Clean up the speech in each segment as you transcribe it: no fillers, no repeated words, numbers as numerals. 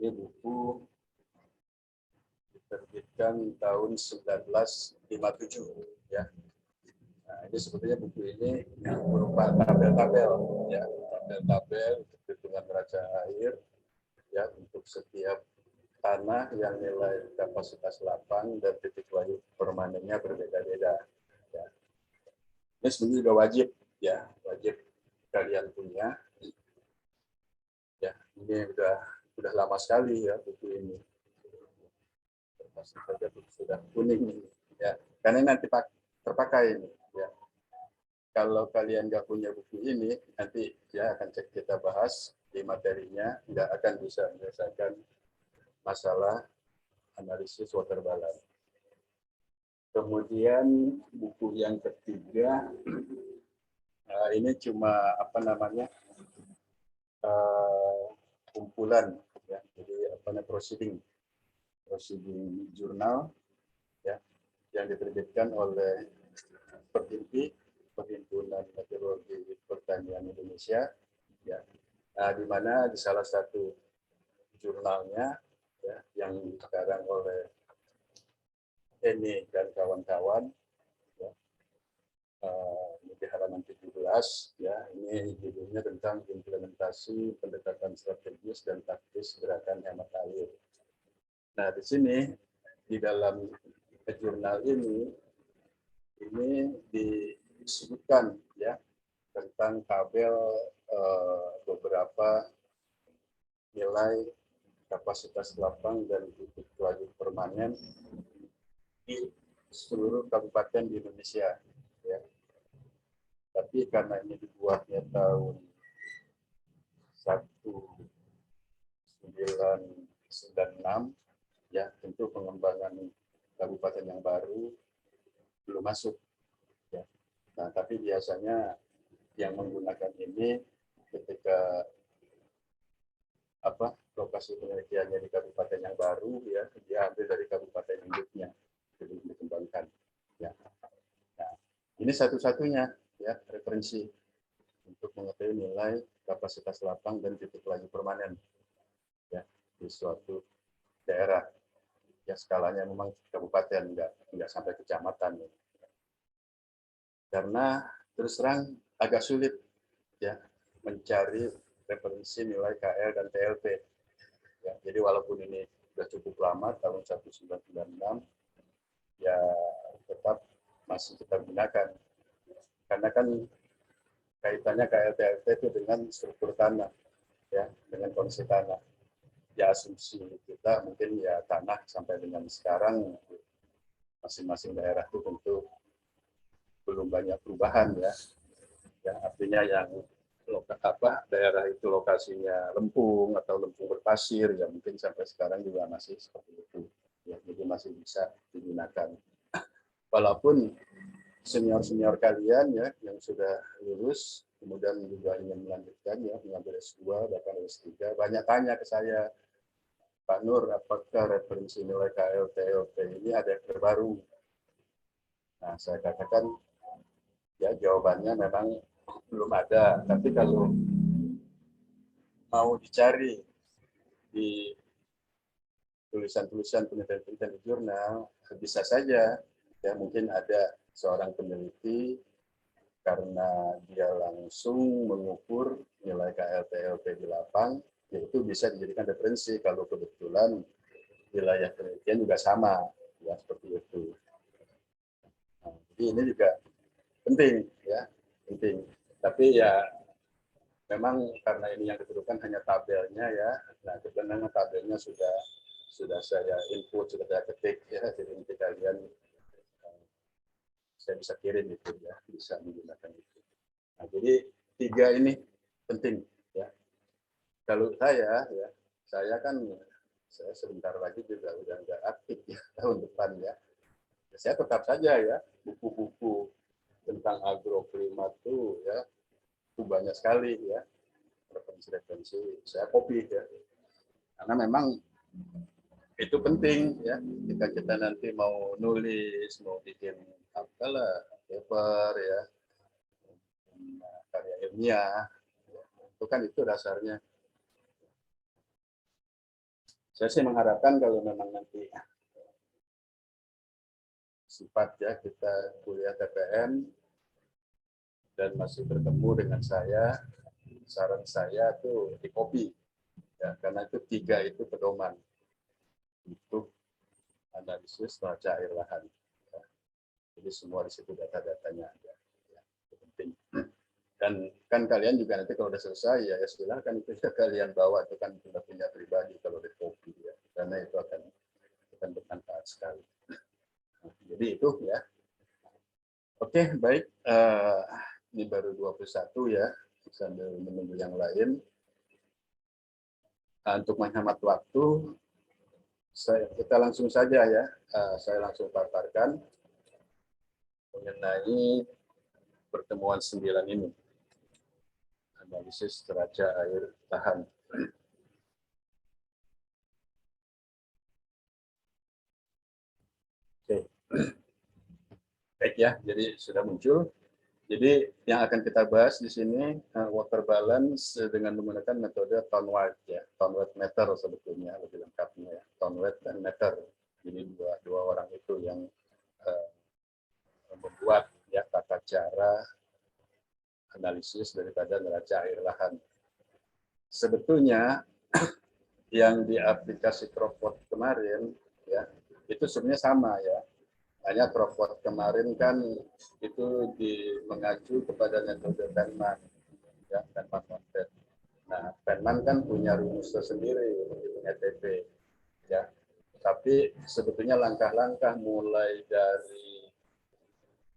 Ini buku diterbitkan tahun 1957 ya. Nah, ini sebetulnya buku ini berupa tabel-tabel ya, tabel-tabel untuk perhitungan derajat air ya untuk setiap tanah yang nilai kapasitas lapang dan titik layu permanennya berbeda-beda. Ya. Ini sebenarnya juga wajib ya, wajib kalian punya. Ya, ini udah lama sekali ya buku ini. Pasti saja sudah kuning ini ya, karena nanti terpakai ini ya. Kalau kalian nggak punya buku ini, nanti ya akan kita bahas di materinya, nggak akan bisa menyelesaikan masalah analisis water balance. Kemudian buku yang ketiga, ini cuma apa namanya kumpulan, ya. Jadi apa namanya proceeding jurnal, ya, yang diterbitkan oleh Perhimpunan Meteorologi Pertanian Indonesia, ya. Nah, di mana di salah satu jurnalnya ya, yang sekarang oleh Eni dan kawan-kawan ya, di halaman 17 ya, ini judulnya tentang implementasi pendekatan strategis dan taktis gerakan hemat air. Nah, di sini di dalam jurnal ini disebutkan ya tentang tabel beberapa nilai kapasitas lapang dan titik layu permanen di seluruh kabupaten di Indonesia ya. Tapi karena ini dibuatnya tahun 1996 ya, tentu pengembangan kabupaten yang baru belum masuk ya. Nah, tapi biasanya yang menggunakan ini ketika lokasi penelitiannya di kabupaten yang baru ya, dia ambil dari kabupaten induknya jadi dikembangkan ya. Nah, ini satu-satunya ya referensi untuk mengetahui nilai kapasitas lapang dan titik layu permanen ya di suatu daerah ya, skalanya memang kabupaten, enggak sampai kecamatan ya. Karena terus terang agak sulit ya mencari referensi nilai KL dan TLP ya. Jadi walaupun ini sudah cukup lama tahun 1996 ya, tetap masih kita gunakan karena kan kaitannya KL TLP itu dengan struktur tanah ya, dengan kondisi tanah. Ya asumsi kita mungkin ya tanah sampai dengan sekarang masing-masing daerah itu tentu belum banyak perubahan ya. Yang artinya yang daerah itu lokasinya lempung atau lempung berpasir ya mungkin sampai sekarang juga masih seperti itu ya, jadi masih bisa digunakan. Walaupun senior kalian ya yang sudah lulus kemudian juga ingin melanjutkan ya, mengambil S2 bahkan S3 banyak tanya ke saya, Pak Nur, apakah referensi nilai KL TLP ini ada yang terbaru? Nah, saya katakan ya jawabannya memang belum ada, tapi kalau mau dicari di tulisan-tulisan penelitian di jurnal bisa saja ya, mungkin ada seorang peneliti karena dia langsung mengukur nilai KL/TLP di lapang, yaitu bisa dijadikan referensi kalau kebetulan wilayah penelitian juga sama ya, seperti itu. Nah, jadi ini juga penting ya, penting. Tapi ya memang karena ini yang diperlukan hanya tabelnya ya. Nah, sebenarnya tabelnya sudah saya input, sudah saya ketik ya, jadi nanti kalian saya bisa kirim itu ya, bisa menggunakan itu. Nah, jadi 3 ini penting ya. Kalau saya ya, saya kan saya sebentar lagi juga udah nggak aktif ya tahun depan ya. Saya tetap saja ya buku-buku tentang agroklimat itu ya, itu banyak sekali ya referensi-referensi saya copy ya, karena memang itu penting ya jika kita nanti mau nulis, mau bikin apalah paper ya, karya ilmiah itu kan itu dasarnya Saya sih mengharapkan kalau memang nanti sempat ya kita kuliah TPM dan masih bertemu dengan saya, saran saya tuh di kopi, ya, karena itu 3 itu pedoman untuk analisis neraca air lahan. Ya. Jadi semua di situ data-datanya ada. Ya, itu penting. Dan kan kalian juga nanti kalau udah selesai ya silahkan itu ya kalian bawa, itu kan sudah punya pribadi kalau di kopi ya, karena itu akan bermanfaat sekali. Nah, jadi itu ya. Oke, baik. Ini baru 21 ya, sambil menunggu yang lain. Untuk menghemat waktu, kita langsung saja ya. Saya langsung paparkan mengenai pertemuan 9 ini. Analisis neraca air tahan. Oke. Baik ya, jadi sudah muncul. Jadi yang akan kita bahas di sini water balance dengan menggunakan metode Thornwright ya, Thornwright meter sebetulnya lebih lengkapnya ya, Thornwright dan meter. Ini dua orang itu yang membuat ya tata cara analisis daripada neraca air lahan. Sebetulnya yang di aplikasi Crawford kemarin ya itu sebenarnya sama ya. Hanya Crawford kemarin kan itu mengacu kepada metode Penman ya, Penman Content. Nah, Penman kan punya rumus tersendiri untuk ETP ya. Tapi sebetulnya langkah-langkah mulai dari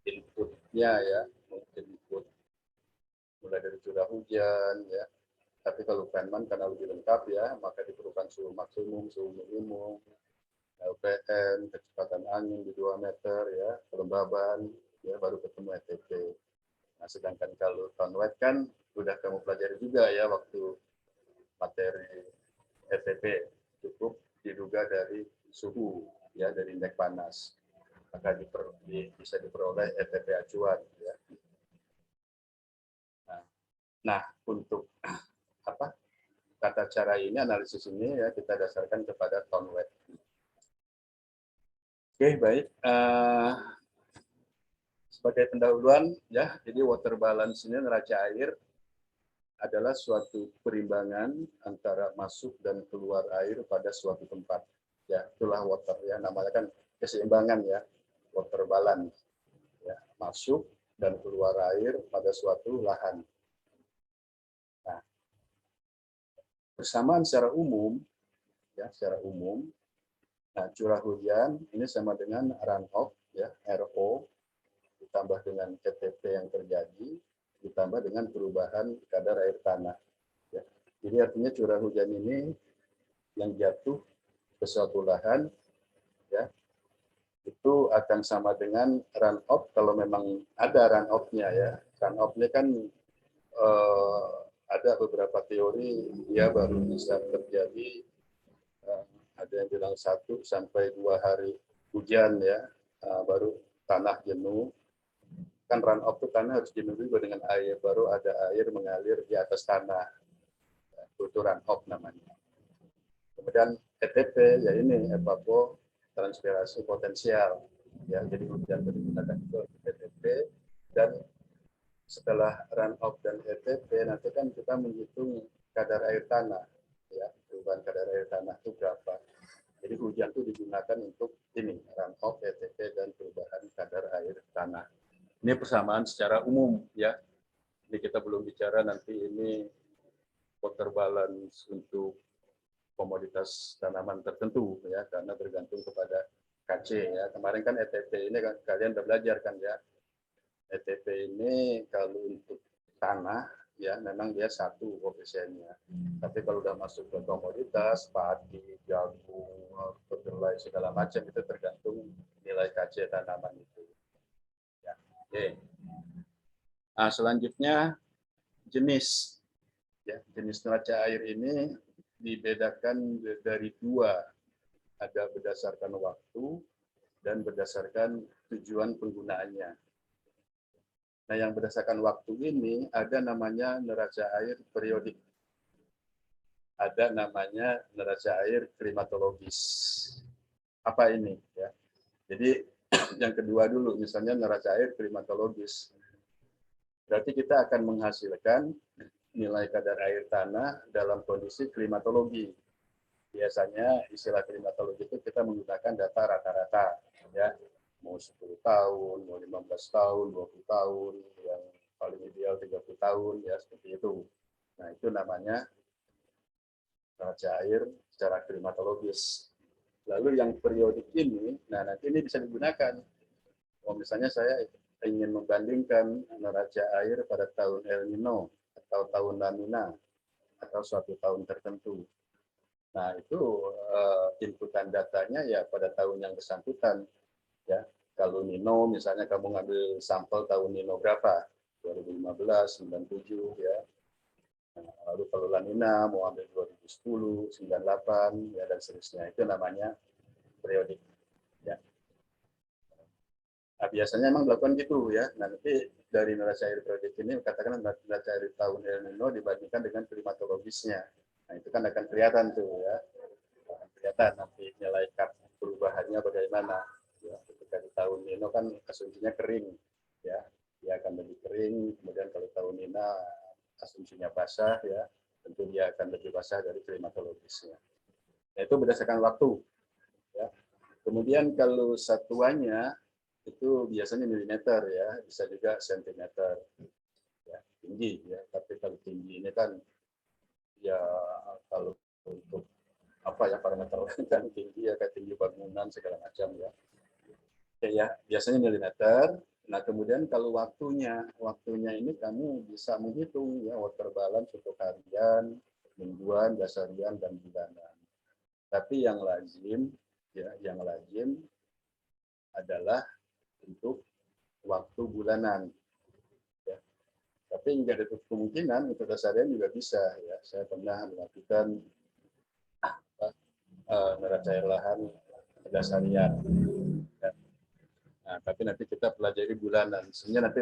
inputnya ya, mungkin input mulai dari curah hujan ya. Tapi kalau Penman karena lebih lengkap ya, maka diperlukan suhu maksimum, suhu minimum, LPM, kecepatan angin di 2 meter ya, kelembaban, ya baru ketemu ETP. Nah, sedangkan kalau Thornwright kan sudah kamu pelajari juga ya waktu materi ETP, cukup diduga dari suhu ya, dari indeks panas. Maka bisa diperoleh ETP acuan ya. Nah, untuk apa? Tata cara ini, analisis ini ya kita dasarkan kepada Thornwright. Oke, baik. Sebagai pendahuluan ya, jadi water balance ini neraca air adalah suatu perimbangan antara masuk dan keluar air pada suatu tempat. Ya, itulah water ya, namanya kan keseimbangan ya, water balance. Ya, masuk dan keluar air pada suatu lahan. Nah, persamaan secara umum ya, secara umum. Nah, curah hujan ini sama dengan runoff ya, RO ditambah dengan ETP yang terjadi ditambah dengan perubahan kadar air tanah. Ya. Jadi artinya curah hujan ini yang jatuh ke suatu lahan, ya, itu akan sama dengan runoff kalau memang ada runoff-nya ya. Runoff-nya kan ada beberapa teori dia baru bisa terjadi, ada yang bilang 1 sampai 2 hari hujan ya, baru tanah jenuh. Kan runoff itu tanah harus dipenuhi dengan air, baru ada air mengalir di atas tanah. Itu runoff namanya. Kemudian ETP, ya ini evapotranspirasi potensial. Ya, jadi hujan digunakan itu ETP, dan setelah runoff dan ETP nanti kan kita menghitung kadar air tanah. Ya, perubahan kadar air tanah itu berapa. Jadi hujan itu digunakan untuk ini, runoff, ETP, dan perubahan kadar air tanah. Ini persamaan secara umum ya. Ini kita belum bicara nanti ini water balance untuk komoditas tanaman tertentu ya, karena bergantung kepada KC ya. Kemarin kan ETP ini kan kalian sudah belajar kan ya. ETP ini kalau untuk tanah ya memang dia 1 koefisiennya. Tapi kalau sudah masuk ke komoditas, padi, jagung, kedelai segala macam itu tergantung nilai KC tanaman itu. Ya. Oke. Nah, selanjutnya jenis ya, jenis neraca air ini dibedakan dari 2, ada berdasarkan waktu dan berdasarkan tujuan penggunaannya. Nah, yang berdasarkan waktu ini ada namanya neraca air periodik. ada namanya neraca air klimatologis. Apa ini? Ya. Jadi yang kedua dulu, misalnya neraca air klimatologis. Berarti kita akan menghasilkan nilai kadar air tanah dalam kondisi klimatologi. Biasanya istilah klimatologi itu kita menggunakan data rata-rata, ya. Mau 10 tahun, mau 15 tahun, 20 tahun, yang paling ideal 30 tahun, ya seperti itu. Nah, itu namanya neraca air secara klimatologis. Lalu yang periodik ini, nah nanti ini bisa digunakan. Kalau misalnya saya ingin membandingkan neraca air pada tahun El Nino atau tahun La Nina atau suatu tahun tertentu. Nah, itu inputan datanya ya pada tahun yang bersangkutan. Ya, kalau Nino misalnya kamu ngambil sampel tahun Nino berapa? 2015, 97 ya. Nah, lalu kalau La Nina mau ambil 2010, 98 ya dan seterusnya. Itu namanya periodik. Ya. Nah, biasanya memang dilakukan gitu ya. Nah, nanti dari neraca air periodik ini katakan neraca air tahun El Nino dibandingkan dengan klimatologisnya. Nah, itu kan akan kelihatan tuh ya. Akan kelihatan nanti nilai perubahannya bagaimana. Ya, ketika di tahun Nino kan asumsinya kering ya. Dia akan lebih kering, kemudian kalau tahun Nina asumsinya basah ya, tentu dia akan lebih basah dari klimatologisnya. Nah, itu berdasarkan waktu ya. Kemudian kalau satuannya itu biasanya milimeter ya, bisa juga sentimeter ya, tinggi ya. Tapi kalau tinggi ini kan ya kalau untuk apa ya parameter kan tinggi ya kayak tinggi bangunan segala macam ya. Oke ya, biasanya milimeter. Nah, kemudian kalau waktunya ini kamu bisa menghitung ya water balance untuk harian, mingguan, dasarian dan bulanan. Tapi yang lazim adalah untuk waktu bulanan. Ya. Tapi nggak ada kemungkinan untuk dasarian juga bisa. Ya. Saya pernah melakukan neraca air lahan dasarian. Ya. Nah, tapi nanti kita pelajari bulanan. Sebenarnya nanti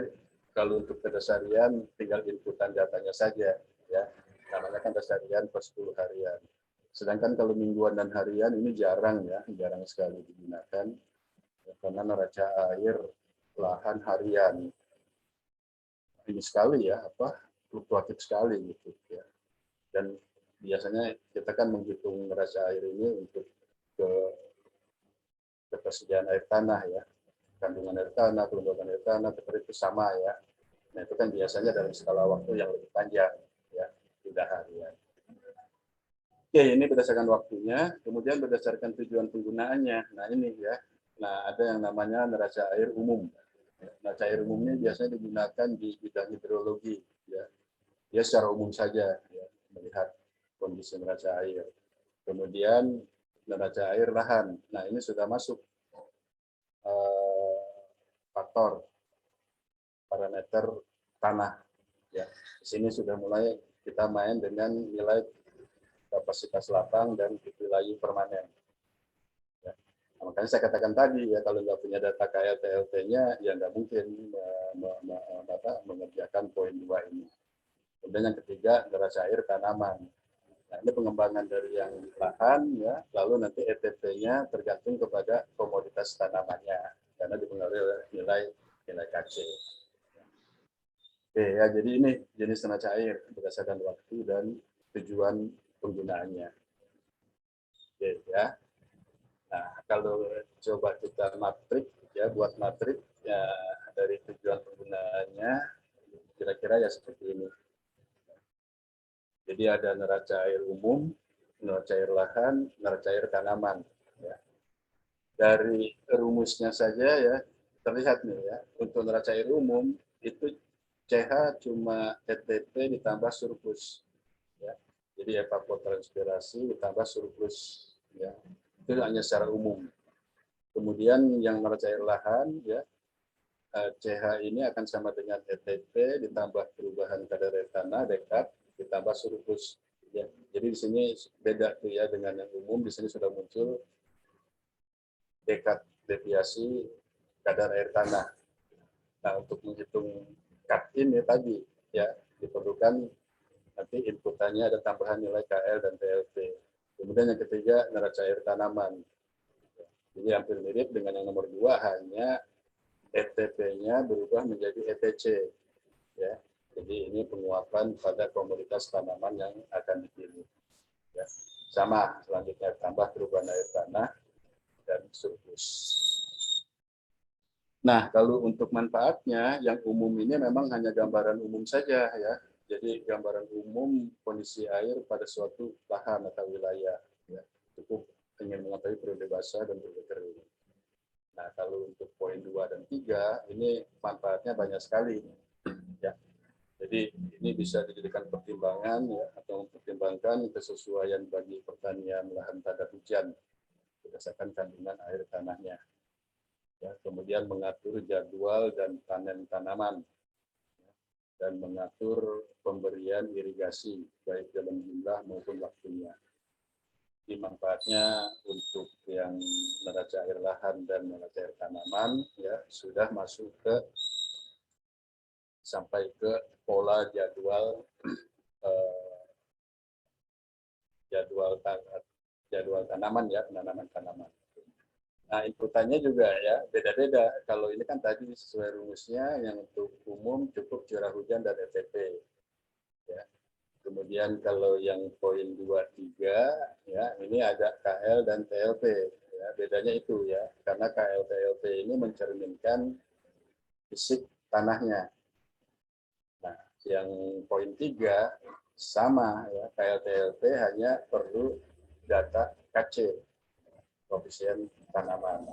kalau untuk dasarian tinggal inputan datanya saja. Ya. Namanya kan dasarian per 10 harian. Sedangkan kalau mingguan dan harian ini jarang ya, jarang sekali digunakan. Ya, karena neraca air lahan harian ini sekali ya fluktuatif sekali gitu ya. Dan biasanya kita kan menghitung neraca air ini untuk ke ketersediaan air tanah ya, kandungan air tanah, kelembaban air tanah, seperti itu sama ya. Nah, itu kan biasanya dalam skala waktu yang lebih panjang ya, tidak harian. Oke, ini berdasarkan waktunya, kemudian berdasarkan tujuan penggunaannya. Nah, ini ya. Nah, ada yang namanya neraca air umum. Neraca air umum ini biasanya digunakan di bidang hidrologi ya. Dia secara umum saja ya, melihat kondisi neraca air. Kemudian neraca air lahan. Nah, ini sudah masuk faktor parameter tanah. Ya, di sini sudah mulai kita main dengan nilai kapasitas lapang dan wilayah permanen. Ya. Nah, makanya saya katakan tadi ya kalau nggak punya data KLTLT-nya ya nggak mungkin mengerjakan poin 2 ini. Kemudian yang ketiga neraca air tanaman. Nah, ini pengembangan dari yang lahan ya, lalu nanti ETP-nya tergantung kepada komoditas tanamannya karena dipengaruhi oleh nilai KC. Oke ya, jadi ini jenis neraca air berdasarkan waktu dan tujuan penggunaannya. Oke ya. Nah, kalau coba kita matrik ya, buat matrik ya dari tujuan penggunaannya kira-kira ya seperti ini. Jadi ada neraca air umum, neraca air lahan, neraca air tanaman. Ya. Dari rumusnya saja ya terlihat nih ya, untuk neraca air umum itu CH cuma ETP ditambah surplus. Ya. Jadi evapotranspirasi ditambah surplus. Ya. Itu hanya secara umum. Kemudian yang neraca air lahan ya CH ini akan sama dengan ETP ditambah perubahan kadar air tanah dekat ditambah surplus. Ya, jadi di sini beda tuh ya dengan yang umum. Di sini sudah muncul dekat deviasi kadar air tanah. Nah, untuk menghitung cut ini tadi ya diperlukan nanti inputannya ada tambahan nilai KL dan TLP. Kemudian yang ketiga neraca air tanaman. Ini hampir mirip dengan yang nomor 2, hanya ETP-nya berubah menjadi ETC. Ya, jadi ini penguapan pada komoditas tanaman yang akan dipilih. Ya, sama selanjutnya tambah perubahan air tanah dan surplus. Nah, kalau untuk manfaatnya yang umum ini memang hanya gambaran umum saja ya. Jadi gambaran umum kondisi air pada suatu lahan atau wilayah. Ya. Cukup ingin mengetahui periode basah dan periode kering. Nah, kalau untuk poin 2 dan 3, ini manfaatnya banyak sekali. Ya. Jadi ini bisa dijadikan pertimbangan ya, atau mempertimbangkan kesesuaian bagi pertanian lahan tada hujan berdasarkan kandungan air tanahnya. Ya, kemudian mengatur jadwal dan panen tanaman dan mengatur pemberian irigasi baik dalam jumlah maupun waktunya. Ini manfaatnya untuk yang neraca air lahan dan neraca air tanaman ya sudah masuk ke sampai ke pola jadwal jadwal tanaman ya, penanaman tanaman. Nah, inputannya juga ya beda-beda. Kalau ini kan tadi sesuai rumusnya yang untuk umum cukup curah hujan dan ETP. Ya. Kemudian kalau yang poin 2, 3 ya ini ada KL dan TLP. Ya, bedanya itu ya, karena KL TLP ini mencerminkan fisik tanahnya. Nah, yang poin 3 sama ya, KL TLP hanya perlu data KC, koefisien tanaman.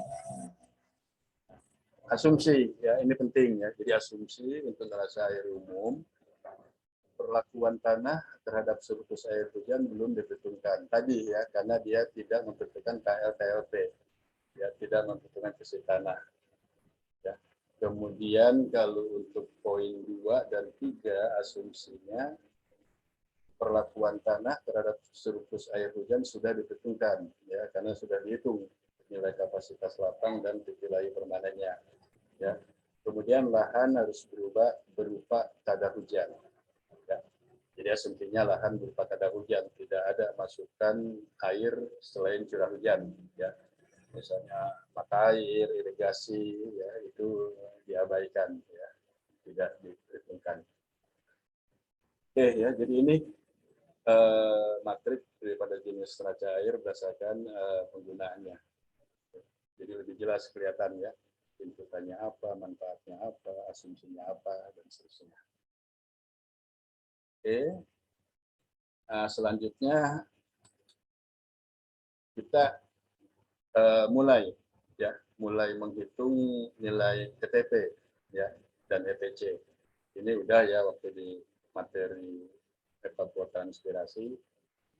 Asumsi ya ini penting ya. Jadi asumsi untuk neraca air umum, perlakuan tanah terhadap surplus air hujan belum diperhitungkan tadi ya, karena dia tidak memperhitungkan KL/TLP, ya tidak memperhitungkan fisik tanah. Ya. Kemudian kalau untuk poin 2 dan 3 asumsinya perlakuan tanah terhadap surplus air hujan sudah diperhitungkan ya, karena sudah dihitung nilai kapasitas lapang dan wilayah permanennya. Ya. Kemudian lahan harus berupa tada hujan. Ya. Jadi asumsinya lahan berupa tada hujan, tidak ada masukan air selain curah hujan. Ya. Misalnya mata air, irigasi, ya itu diabaikan, ya tidak diperhitungkan. Oke ya, jadi ini matrik daripada jenis neraca air berdasarkan penggunaannya. Jadi lebih jelas kelihatan ya, inputannya apa, manfaatnya apa, asumsinya apa, dan seterusnya. Oke, nah, selanjutnya kita mulai menghitung nilai ETP ya dan ETC. Ini udah ya waktu di materi evaluasi inspirasi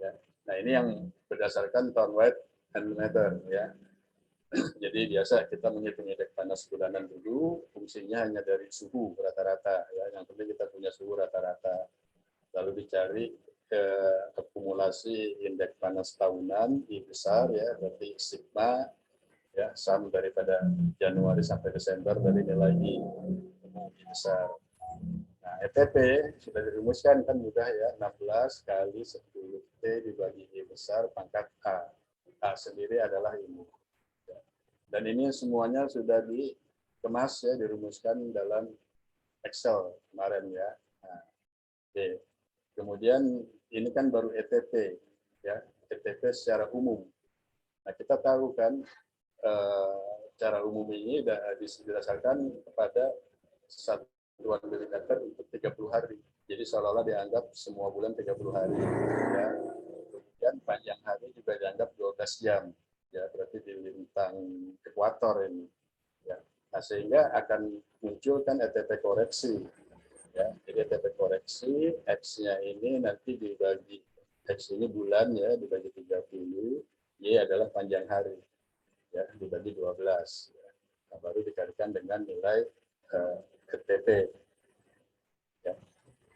ya. Nah, ini yang berdasarkan ton weight and meter ya. Jadi biasa kita menghitung indeks panas bulanan dulu, fungsinya hanya dari suhu rata-rata ya. Yang penting kita punya suhu rata-rata. Lalu dicari akumulasi indeks panas tahunan I besar ya, berarti sigma ya, sum daripada Januari sampai Desember dari nilai I besar. Nah, ETP sudah dirumuskan kan mudah ya, 16 kali 10 T dibagi I besar pangkat A. A sendiri adalah ini. Dan ini semuanya sudah dikemas ya, dirumuskan dalam Excel kemarin ya. Nah, oke. Kemudian ini kan baru ETP ya, ETP secara umum. Nah, kita tahu kan secara umum ini didasarkan kepada satuan milimeter untuk 30 hari. Jadi seolah-olah dianggap semua bulan 30 hari. Ya. Kemudian panjang hari juga dianggap 12 jam. Ya, berarti di lintang ekuator ini. Ya. Nah, sehingga akan muncul kan ETP koreksi. Ya, jadi ETP koreksi, X-nya ini nanti dibagi, X ini bulan ya, dibagi 30, Y adalah panjang hari. Ya, dibagi 12. Ya. Nah, baru dikalikan dengan nilai ETP. Ya.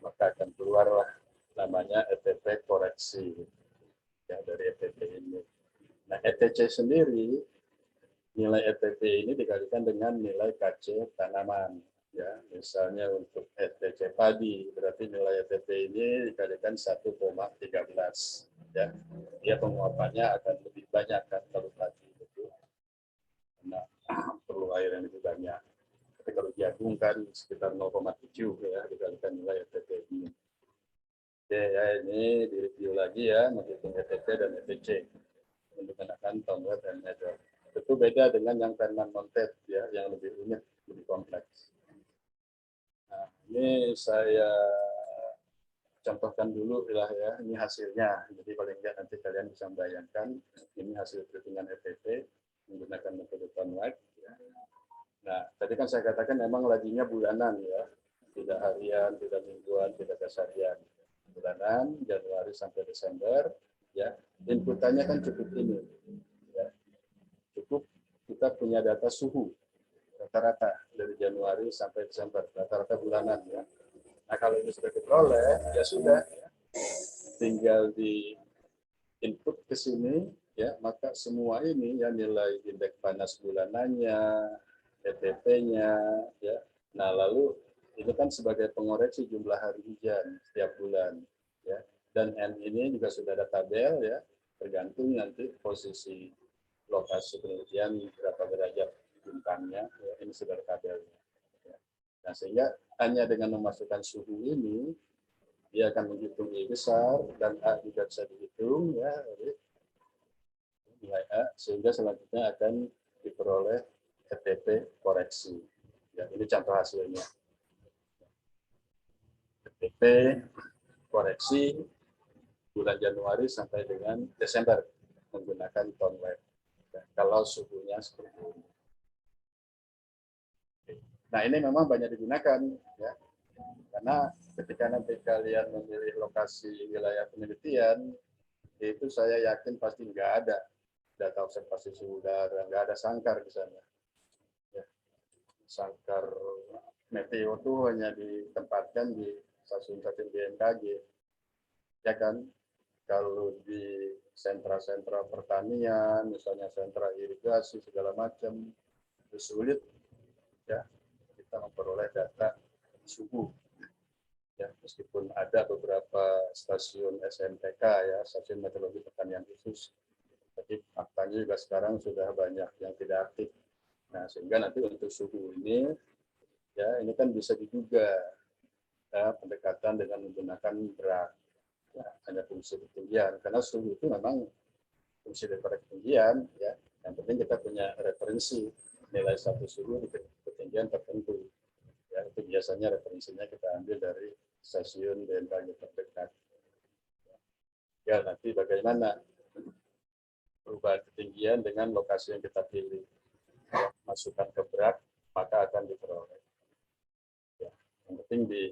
Maka akan keluarlah namanya ETP koreksi ya, dari ETP ini. Nah, ETC sendiri, nilai ETP ini dikalikan dengan nilai KC tanaman. Ya, misalnya untuk ETC padi, berarti nilai ETP ini dikalikan 1,13. Ya, dia penguapannya akan lebih banyak kan kalau padi itu, karena perlu air yang lebih banyak. Tapi kalau jagung kan sekitar 0,7 ya dikalikan nilai ETP ini. Oke, ya ini direview lagi ya, menghitung ETP dan ETC menggunakan Tomlet dan Nether. Itu beda dengan yang Penman Montet ya, yang lebih rumit, lebih kompleks. Nah, ini saya contohkan dulu lah ya, ini hasilnya. Jadi paling nggak nanti kalian bisa membayangkan ini hasil perhitungan ETP menggunakan metode Tomlet. Ya. Nah, tadi kan saya katakan memang laginya bulanan ya, tidak harian, tidak mingguan, tidak harian. Bulanan Januari sampai Desember, ya. Inputannya kan cukup ini, ya. Cukup kita punya data suhu rata-rata dari Januari sampai Desember, rata-rata bulanan ya. Nah kalau ini sudah diperoleh, ya sudah, ya. Tinggal di input ke sini, ya maka semua ini ya nilai indeks panas bulanannya, ETP-nya, ya. Nah lalu ini kan sebagai pengoreksi jumlah hari hujan setiap bulan, ya. Dan N ini juga sudah ada tabel ya, tergantung nanti posisi lokasi penelitian berapa derajat bintangnya, ya, ini sudah ada tabelnya. Ya. Nah sehingga hanya dengan memasukkan suhu ini, dia akan menghitung I besar dan A juga bisa dihitung ya, nilai A, sehingga selanjutnya akan diperoleh ETP koreksi. Ya, ini contoh hasilnya. ETP koreksi bulan Januari sampai dengan Desember menggunakan Tomlet. Kalau suhunya seperti ini. Nah ini memang banyak digunakan ya, karena ketika nanti kalian memilih lokasi wilayah penelitian, itu saya yakin pasti nggak ada data observasi suhu udara, nggak ada sangkar di sana. Ya. Sangkar meteo itu hanya ditempatkan di stasiun-stasiun BMKG, ya kan? Kalau di sentra-sentra pertanian, misalnya sentra irigasi segala macam, itu sulit ya kita memperoleh data suhu. Ya, meskipun ada beberapa stasiun SMPK ya, stasiun meteorologi pertanian khusus, tapi faktanya juga sekarang sudah banyak yang tidak aktif. Nah, sehingga nanti untuk suhu ini, ya ini kan bisa diduga ya, pendekatan dengan menggunakan berat, ya, hanya fungsi ketinggian, karena suhu itu memang fungsi daripada ketinggian, ya. Yang penting kita punya referensi nilai satu suhu di ketinggian tertentu. Ya, itu biasanya referensinya kita ambil dari stasiun BMKG terdekat. Ya, nanti bagaimana perubahan ketinggian dengan lokasi yang kita pilih. Masukkan ke berat, maka akan diperoleh. Ya, yang penting di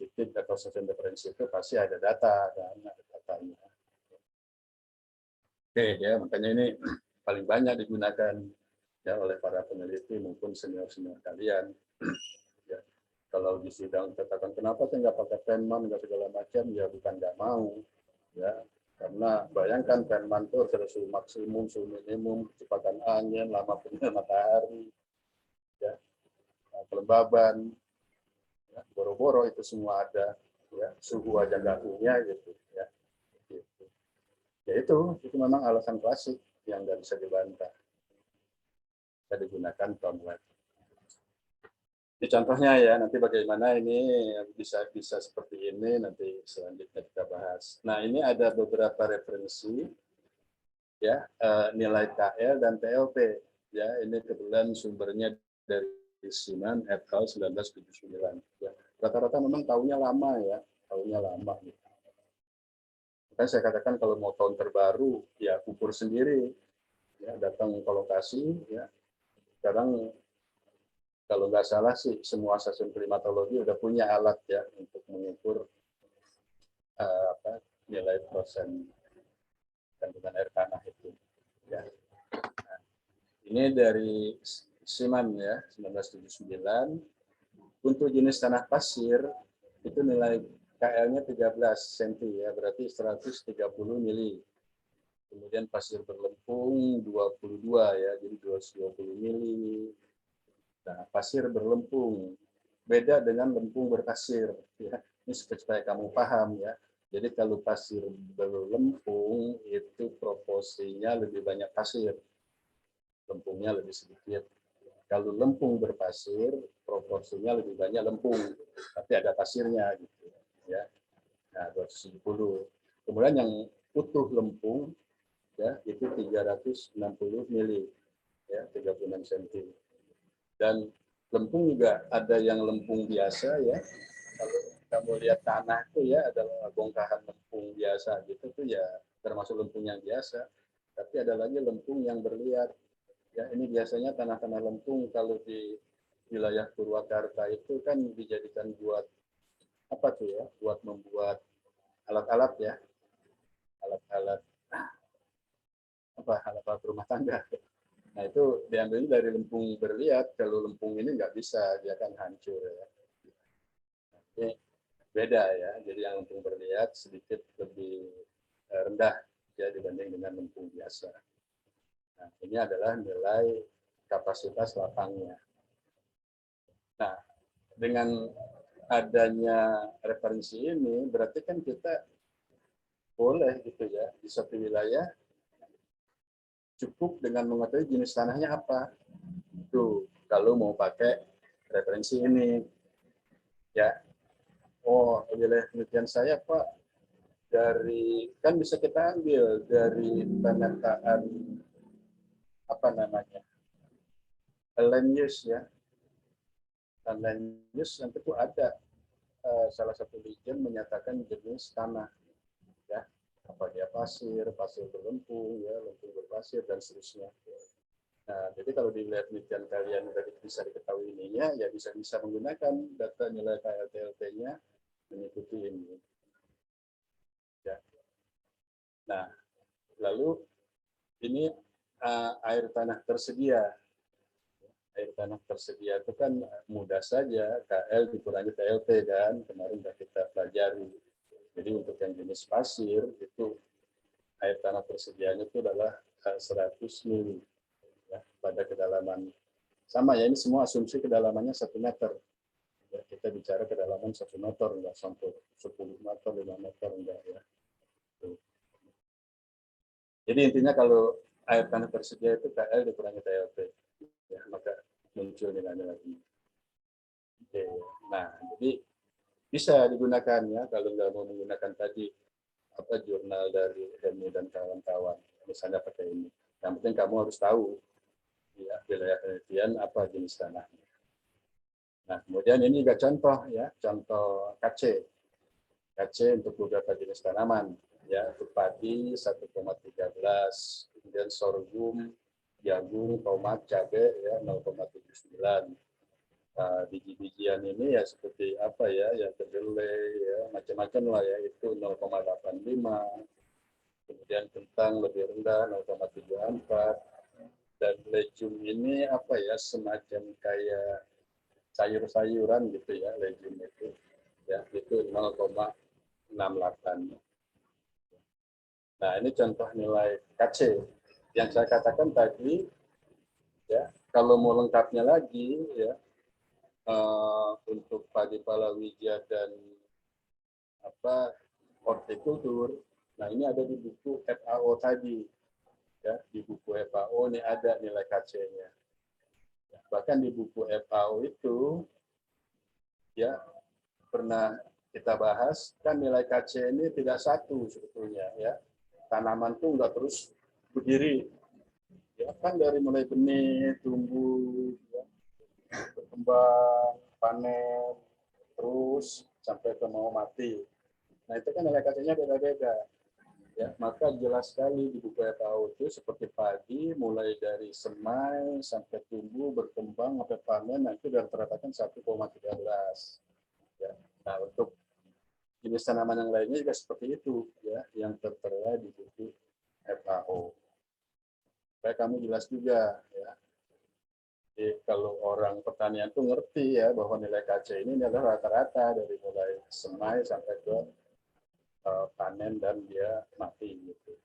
titik atau stasiun referensi itu pasti ada data, kan? Ada datanya. Oke, ya makanya ini paling banyak digunakan ya oleh para peneliti maupun senior-senior kalian. Ya, kalau di sidang katakan kenapa saya nggak pakai Penman nggak segala macam, ya bukan nggak mau, ya karena bayangkan Penman itu ada suhu maksimum, suhu minimum, kecepatan angin, lama penyinaran matahari, ya kelembaban, ya, boro-boro itu semua ada, ya suhu aja nggak punya gitu, ya. Gitu. Ya itu memang alasan klasik yang nggak bisa dibantah. Bisa digunakan Tomlet. Ini contohnya ya, nanti bagaimana ini bisa seperti ini, nanti selanjutnya kita bahas. Nah, ini ada beberapa referensi, ya nilai KL dan TLP. Ya, ini kebetulan sumbernya dari Sinan et al. 1979. Ya, rata-rata memang tahunnya lama ya, tahunnya lama. Gitu. Makanya saya katakan kalau mau tahun terbaru, ya ukur sendiri, ya datang ke lokasi, ya sekarang kalau nggak salah sih semua stasiun klimatologi udah punya alat ya untuk mengukur nilai persen kandungan air tanah itu. Ya. Nah, ini dari Siman ya 1979. Untuk jenis tanah pasir itu nilai KL-nya 13 cm ya, berarti 130 mili. Kemudian pasir berlempung 22 ya, jadi 220 mili. Nah, pasir berlempung beda dengan lempung berpasir. Ya. Ini supaya kamu paham ya. Jadi kalau pasir berlempung itu proporsinya lebih banyak pasir, lempungnya lebih sedikit. Kalau lempung berpasir, proporsinya lebih banyak lempung, tapi ada pasirnya gitu ya. Nah, 270. Kemudian yang utuh lempung ya itu 360 mili ya, 36 cm. Dan lempung juga ada yang lempung biasa ya. Kalau kamu lihat tanah itu ya ada bongkahan lempung biasa gitu tuh ya termasuk lempung yang biasa. Tapi ada lagi lempung yang berliat. Ya, ini biasanya tanah-tanah lempung kalau di wilayah Purwakarta itu kan dijadikan buat apa tuh ya? Buat membuat alat-alat ya, alat-alat apa alat-alat rumah tangga. Nah itu diambil dari lempung berliat. Kalau lempung ini nggak bisa, dia kan hancur ya. Ini beda ya. Jadi yang lempung berliat sedikit lebih rendah ya dibanding dengan lempung biasa. Nah ini adalah nilai kapasitas lapangnya. Nah dengan adanya referensi ini berarti kan kita boleh gitu ya di suatu wilayah cukup dengan mengetahui jenis tanahnya apa. Itu kalau mau pakai referensi ini ya. Oh, wilayah penelitian saya Pak dari kan bisa kita ambil dari pemetaan apa namanya land use ya. Land use yang itu ada salah satu region menyatakan jenis tanah ya, apa dia pasir, pasir berlempung ya, lempung berpasir dan seterusnya. Nah, jadi kalau di wilayah penelitian kalian bisa diketahui ininya, ya bisa menggunakan data nilai KLTLT-nya mengikuti ini. Ya. Nah, lalu ini air tanah tersedia. Air tanah tersedia itu kan mudah saja, KL dikurangi TLT kan, kemarin sudah kita pelajari. Jadi untuk yang jenis pasir, itu air tanah tersedianya itu adalah 100 mili ya, pada kedalaman. Sama ya, ini semua asumsi kedalamannya 1 meter. Ya, kita bicara kedalaman 1 meter, enggak sampai 10 meter, 5 meter, enggak ya. Jadi intinya kalau air tanah tersedia itu KL dikurangi TLT, ya, maka muncul nilainya lagi. Oke. Nah, jadi bisa digunakan ya kalau nggak mau menggunakan tadi apa jurnal dari Hemi dan kawan-kawan, misalnya pakai ini. Yang penting kamu harus tahu ya wilayah penelitian apa jenis tanahnya. Nah, kemudian ini juga contoh ya, contoh KC. KC untuk beberapa jenis tanaman ya, untuk padi 1,13, kemudian sorghum, jagung, tomat, cabai ya 0,79. Biji-bijian ini ya seperti apa ya, yang kedelai ya macam-macam lah ya, itu 0,85. Kemudian kentang lebih rendah 0,74. Dan legume ini apa ya, semacam kayak sayur-sayuran gitu ya, legume itu ya itu 0,68. Nah ini contoh nilai KC yang saya katakan tadi ya. Kalau mau lengkapnya lagi ya, untuk padi palawija dan apa hortikultur, nah ini ada di buku FAO tadi ya, di buku FAO ini ada nilai KC-nya. Bahkan di buku FAO itu ya pernah kita bahas kan nilai KC ini tidak satu sebetulnya ya. Tanaman tuh nggak terus berdiri ya, kan dari mulai benih tumbuh ya, berkembang panen terus sampai ke mau mati. Nah itu kan nilai KC-nya beda-beda ya, maka jelas sekali di buku FAO itu seperti padi mulai dari semai sampai tumbuh berkembang sampai panen, nah itu sudah terkatakan 1,13 ya. Nah untuk jenis tanaman yang lainnya juga seperti itu ya, yang tertera di buku FAO. Supaya kamu jelas juga ya. Jadi kalau orang pertanian tuh ngerti ya bahwa nilai KC ini adalah rata-rata dari mulai semai sampai ke panen dan dia mati gitu.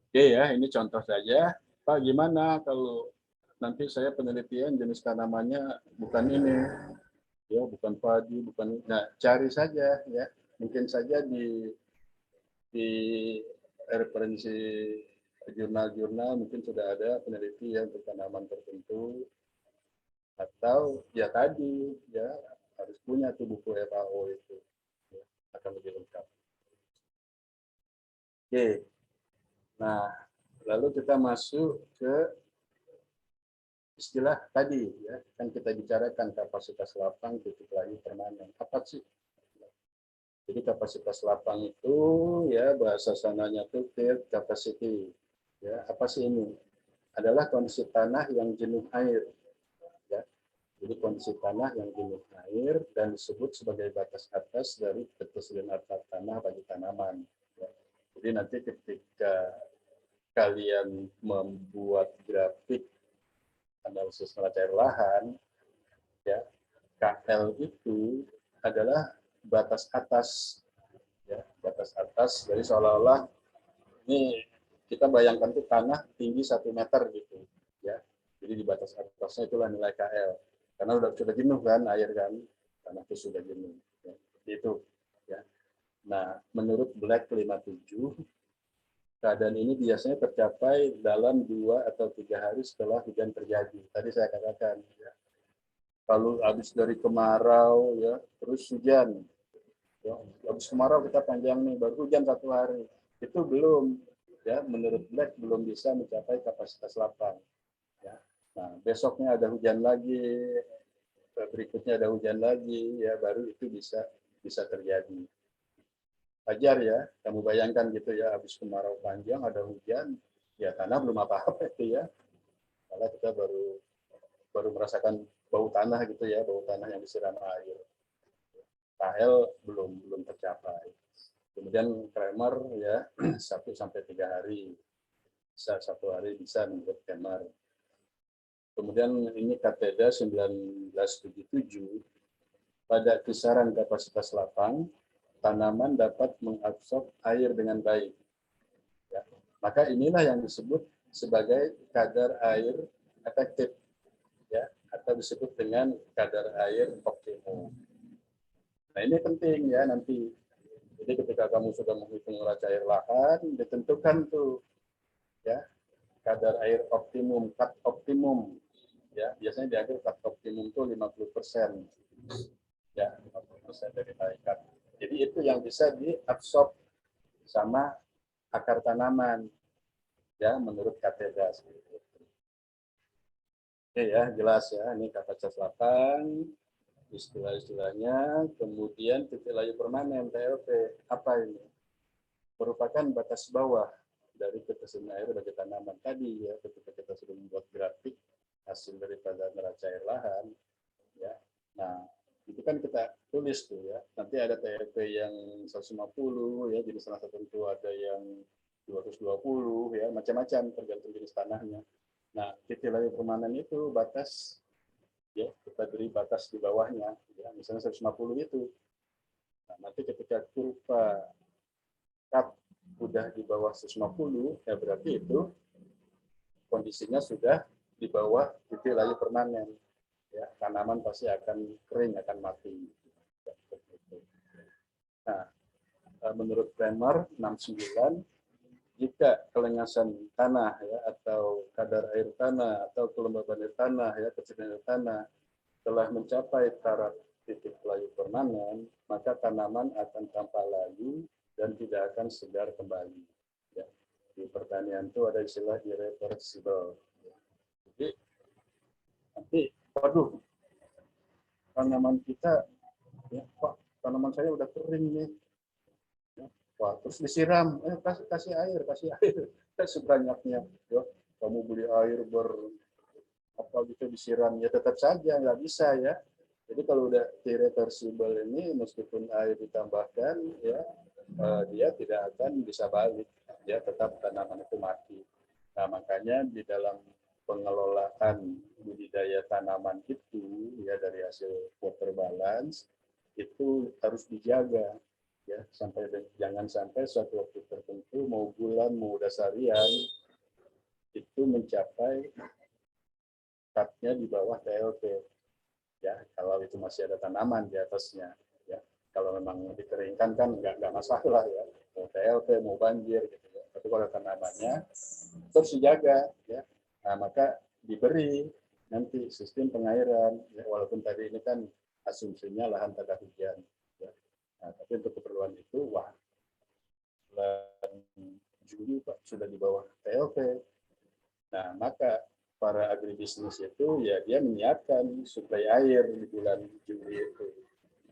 Oke ya, ini contoh saja. Pak, gimana kalau nanti saya penelitian jenis tanamannya bukan ini, ya bukan padi, bukan. Nah, cari saja ya, mungkin saja di referensi jurnal-jurnal mungkin sudah ada penelitian untuk tanaman tertentu, atau ya tadi ya harus punya tuh buku FAO itu, ya, akan lebih lengkap. Oke, nah lalu kita masuk ke istilah tadi ya, kan kita bicarakan kapasitas lapang, titik layu permanen. Apa sih? Jadi kapasitas lapang itu ya bahasa sananya itu field capacity. Ya, apa sih ini? Adalah kondisi tanah yang jenuh air. Ya. Jadi kondisi tanah yang jenuh air dan disebut sebagai batas atas dari ketersediaan tanah bagi tanaman. Ya. Jadi nanti ketika kalian membuat grafik analisis neraca air lahan, ya KL itu adalah batas atas, ya batas atas. Jadi seolah-olah ini kita bayangkan tuh tanah tinggi 1 meter gitu, ya. Jadi di batas atasnya itulah nilai KL. Karena sudah jenuh kan air kan, tanah itu sudah jenuh. Ya. Itu, ya. Nah, menurut Black 57, keadaan ini biasanya tercapai dalam 2 atau 3 hari setelah hujan terjadi. Tadi saya katakan, ya. Kalau habis dari kemarau, ya, terus hujan. Ya, habis kemarau kita panjang nih, baru hujan 1 hari. Itu belum, ya, menurut Black belum bisa mencapai kapasitas lapang. Ya. Nah, besoknya ada hujan lagi, berikutnya ada hujan lagi, ya, baru itu bisa terjadi. Wajar ya, kamu bayangkan gitu ya, habis kemarau panjang ada hujan, ya tanah belum apa-apa itu ya, karena kita baru merasakan bau tanah gitu ya, bau tanah yang disiram air. KL belum tercapai. Kemudian Kramer ya 1 sampai 3 hari, bisa 1 hari bisa menurut Kramer. Kemudian ini Kateda 1977, pada kisaran kapasitas lapang tanaman dapat mengabsorb air dengan baik. Ya. Maka inilah yang disebut sebagai kadar air efektif, ya, atau disebut dengan kadar air optimum. Nah ini penting ya nanti. Jadi ketika kamu sudah menghitung neraca air lahan, ditentukan tuh ya kadar air optimum, cut optimum. Ya, biasanya diambil cut optimum itu 50%. Ya, 50% dari cut. Jadi itu yang bisa diabsorb sama akar tanaman ya menurut Kateda. Oke ya, jelas ya, ini kapasitas lapang, istilah-istilahnya. Kemudian titik layu permanen TLP, apa ini? Merupakan batas bawah dari ketersediaan air bagi tanaman tadi ya, ketika kita sudah membuat grafik hasil daripada neraca air lahan ya. Nah, itu kan kita tulis tuh ya. Nanti ada TLP yang 150 ya, jenis tanah tertentu ada yang 220 ya, macam-macam tergantung jenis tanahnya. Nah, titik layu permanen itu batas ya, kita beri batas di bawahnya ya, misalnya 150 itu. Nah, nanti ketika kurva cut udah di bawah 150 ya berarti itu kondisinya sudah di bawah titik layu permanen ya, tanaman pasti akan kering, akan mati. Nah, menurut Kramer 69, jika kelengasan tanah ya atau kadar air tanah atau kelembaban air tanah ya, kecerdasan air tanah telah mencapai taraf titik layu permanen, maka tanaman akan tanpa layu dan tidak akan segar kembali. Ya. Di pertanian itu ada istilah irreversible. Jadi nanti, waduh, tanaman kita, ya, Pak, tanaman saya udah kering nih. Ya, wah, terus disiram, kasih air, sebanyaknya. Ya, kamu beli air apa gitu disiram, ya tetap saja nggak bisa ya. Jadi kalau udah irreversible ini, meskipun air ditambahkan, ya dia tidak akan bisa balik. Dia tetap tanaman itu mati. Nah makanya di dalam pengelolaan budidaya tanaman itu, ya dari hasil water balance itu harus dijaga. Ya jangan sampai suatu waktu tertentu, mau bulan mau dasarian itu mencapai cutnya di bawah TLP. Ya, kalau itu masih ada tanaman di atasnya. Ya, kalau memang dikeringkan kan nggak masalah ya. Mau TLP, mau banjir gitu ya. Tapi kalau tanamannya terus dijaga, ya, nah, maka diberi nanti sistem pengairan. Ya, walaupun tadi ini kan asumsinya lahan tak ada hujan. Ya. Nah, tapi untuk keperluan itu, wah, bulan Juli Pak sudah di bawah TLP. Nah, maka para agribisnis itu ya dia menyiapkan suplai air di bulan Juli itu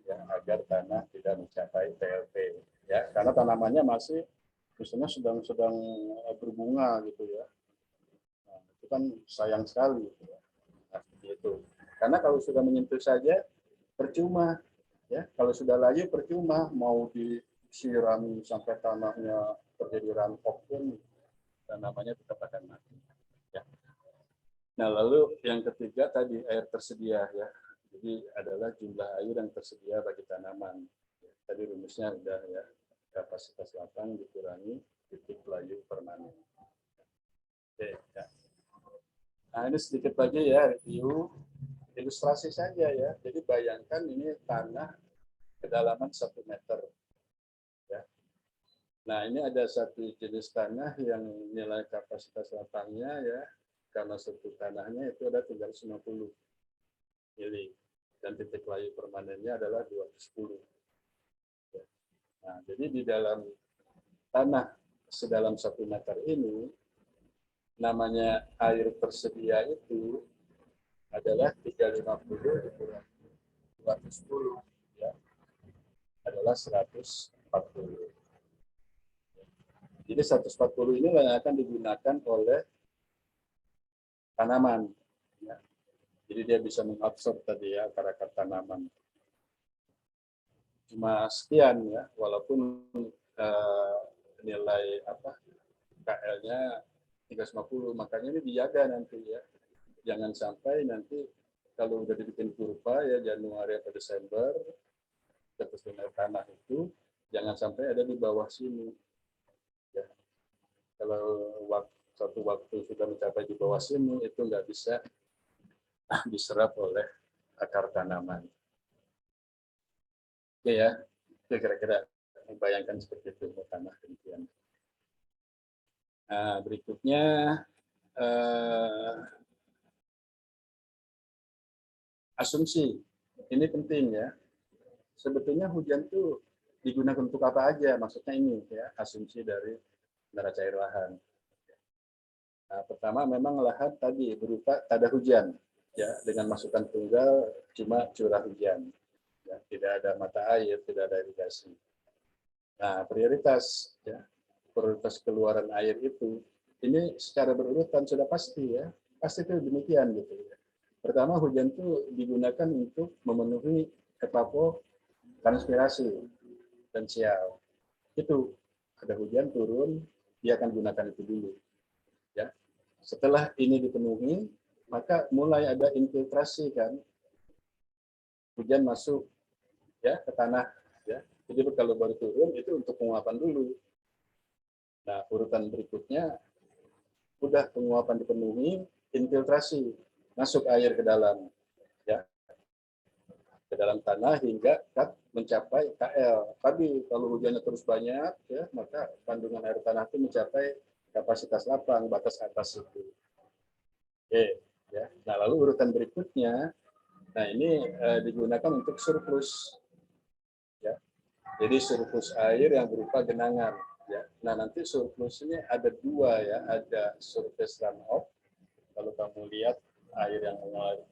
ya agar tanah tidak mencapai TLP ya karena tanamannya masih misalnya sedang berbunga gitu ya. Nah, itu kan sayang sekali gitu ya. Nah, itu. Karena kalau sudah menyentuh saja percuma ya kalau sudah layu percuma mau disiram sampai tanahnya terjadi rampok pun tanamannya tetap akan mati. Ya. Nah, lalu yang ketiga tadi air tersedia ya. Jadi adalah jumlah air yang tersedia bagi tanaman. Tadi rumusnya udah ya, kapasitas lapang dikurangi titik layu permanen. Oke, ya. Nah, ini sedikit lagi ya review ilustrasi saja ya. Jadi bayangkan ini tanah kedalaman 1 meter. Ya. Nah, ini ada satu jenis tanah yang nilai kapasitas lapangnya ya karena struktur tanahnya itu ada 350 mili dan titik layu permanennya adalah 210. Nah, jadi di dalam tanah sedalam 1 meter ini namanya air tersedia itu adalah 350 dikurangi 210 ya adalah 140. Jadi 140 ini yang akan digunakan oleh tanaman. Ya. Jadi dia bisa mengabsorb tadi ya akar-akar tanaman. Cuma sekian ya, walaupun nilai KL-nya 350, makanya ini dijaga nanti ya. Jangan sampai nanti kalau udah dibikin kurva ya Januari atau Desember, ketersediaan tanah itu jangan sampai ada di bawah sini. Ya. Kalau satu waktu sudah mencapai di bawah sini itu nggak bisa diserap oleh akar tanaman. Oke ya, kira-kira bayangkan seperti itu tanah demikian. Nah, berikutnya asumsi. Ini penting ya. Sebetulnya hujan itu digunakan untuk apa aja? Maksudnya ini ya, asumsi dari neraca air lahan. Nah, pertama memang lahan tadi berupa tak ada hujan ya dengan masukan tunggal cuma curah hujan. Ya, tidak ada mata air, tidak ada irigasi. Nah, prioritas ya, prioritas keluaran air itu ini secara berurutan sudah pasti ya. Pasti itu demikian gitu ya. Pertama hujan itu digunakan untuk memenuhi evapotranspirasi potensial. Itu ada hujan turun, dia akan gunakan itu dulu. Ya. Setelah ini dipenuhi, maka mulai ada infiltrasi kan. Hujan masuk ya ke tanah ya. Jadi kalau baru turun itu untuk penguapan dulu. Nah, urutan berikutnya udah penguapan dipenuhi, infiltrasi, masuk air ke dalam ya. Ke dalam tanah hingga mencapai KL. Tapi kalau hujannya terus banyak ya, maka kandungan air tanah itu mencapai kapasitas lapang batas atas itu. Oke, ya. Nah, lalu urutan berikutnya nah ini digunakan untuk surplus ya. Jadi surplus air yang berupa genangan ya. Nah, nanti surplus ini ada dua ya, ada surface runoff. Kalau kamu lihat air yang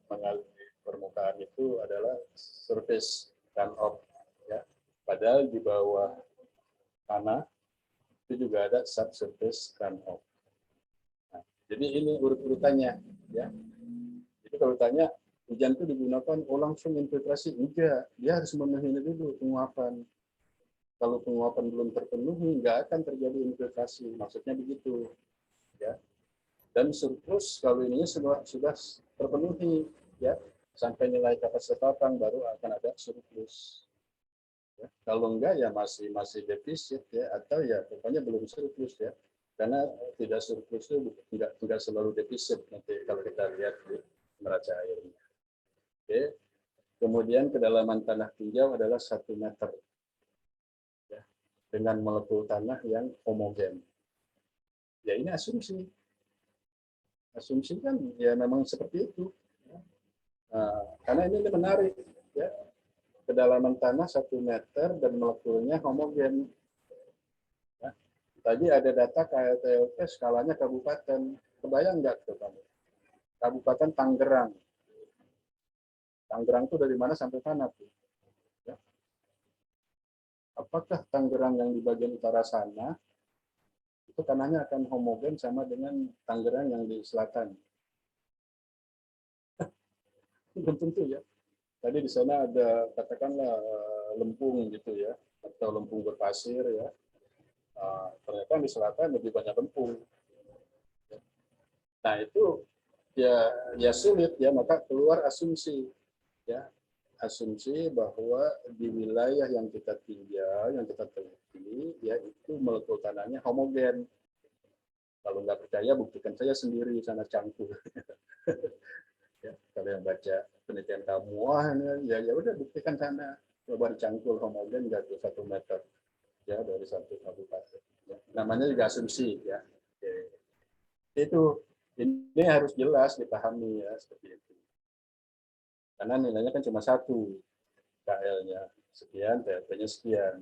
mengalir di permukaan itu adalah surface runoff ya. Padahal di bawah tanah itu juga ada subsurface runoff. Nah, jadi ini urut-urutannya ya. Jadi kalau tanya hujan itu digunakan langsung infiltrasi, enggak, dia harus memenuhi dulu penguapan. Kalau penguapan belum terpenuhi, nggak akan terjadi infiltrasi. Maksudnya begitu, ya. Dan surplus kalau ininya sudah terpenuhi, ya, sampai nilai kapasitas lapang baru akan ada surplus. Ya. Kalau enggak ya masih defisit ya, atau ya pokoknya belum surplus ya. Karena tidak surplus itu tidak selalu defisit nanti kalau kita lihat di neraca airnya. Oke. Kemudian kedalaman tanah tinjau adalah 1 meter. Ya, dengan molekul tanah yang homogen. Ya ini asumsi. Asumsi kan ya memang seperti itu. Nah, karena ini menarik. Ya. Kedalaman tanah 1 meter dan molekulnya homogen. Ya. Tadi ada data KLTLP skalanya kabupaten. Kebayang nggak tuh kamu? Kabupaten Tangerang. Tangerang itu dari mana sampai mana tuh? Ya. Apakah Tangerang yang di bagian utara sana itu tanahnya akan homogen sama dengan Tangerang yang di selatan? Belum tentu ya. Tadi di sana ada katakanlah lempung gitu ya, atau lempung berpasir ya. Ternyata di selatan lebih banyak lempung. Nah itu ya sulit ya, maka keluar asumsi ya, asumsi bahwa di wilayah yang kita tinggal, yang kita teliti, yaitu molekul tanahnya homogen. Kalau nggak percaya, buktikan saya sendiri sana cangkul. Ya, kalau yang baca penelitian kamu, wah ya udah buktikan sana. Coba dicangkul homogen nggak tuh 1 meter ya dari satu kabupaten. Ya. Namanya juga asumsi ya. Oke. Itu ini harus jelas dipahami ya seperti itu. Karena nilainya kan cuma 1, KL-nya sekian, TLP-nya sekian.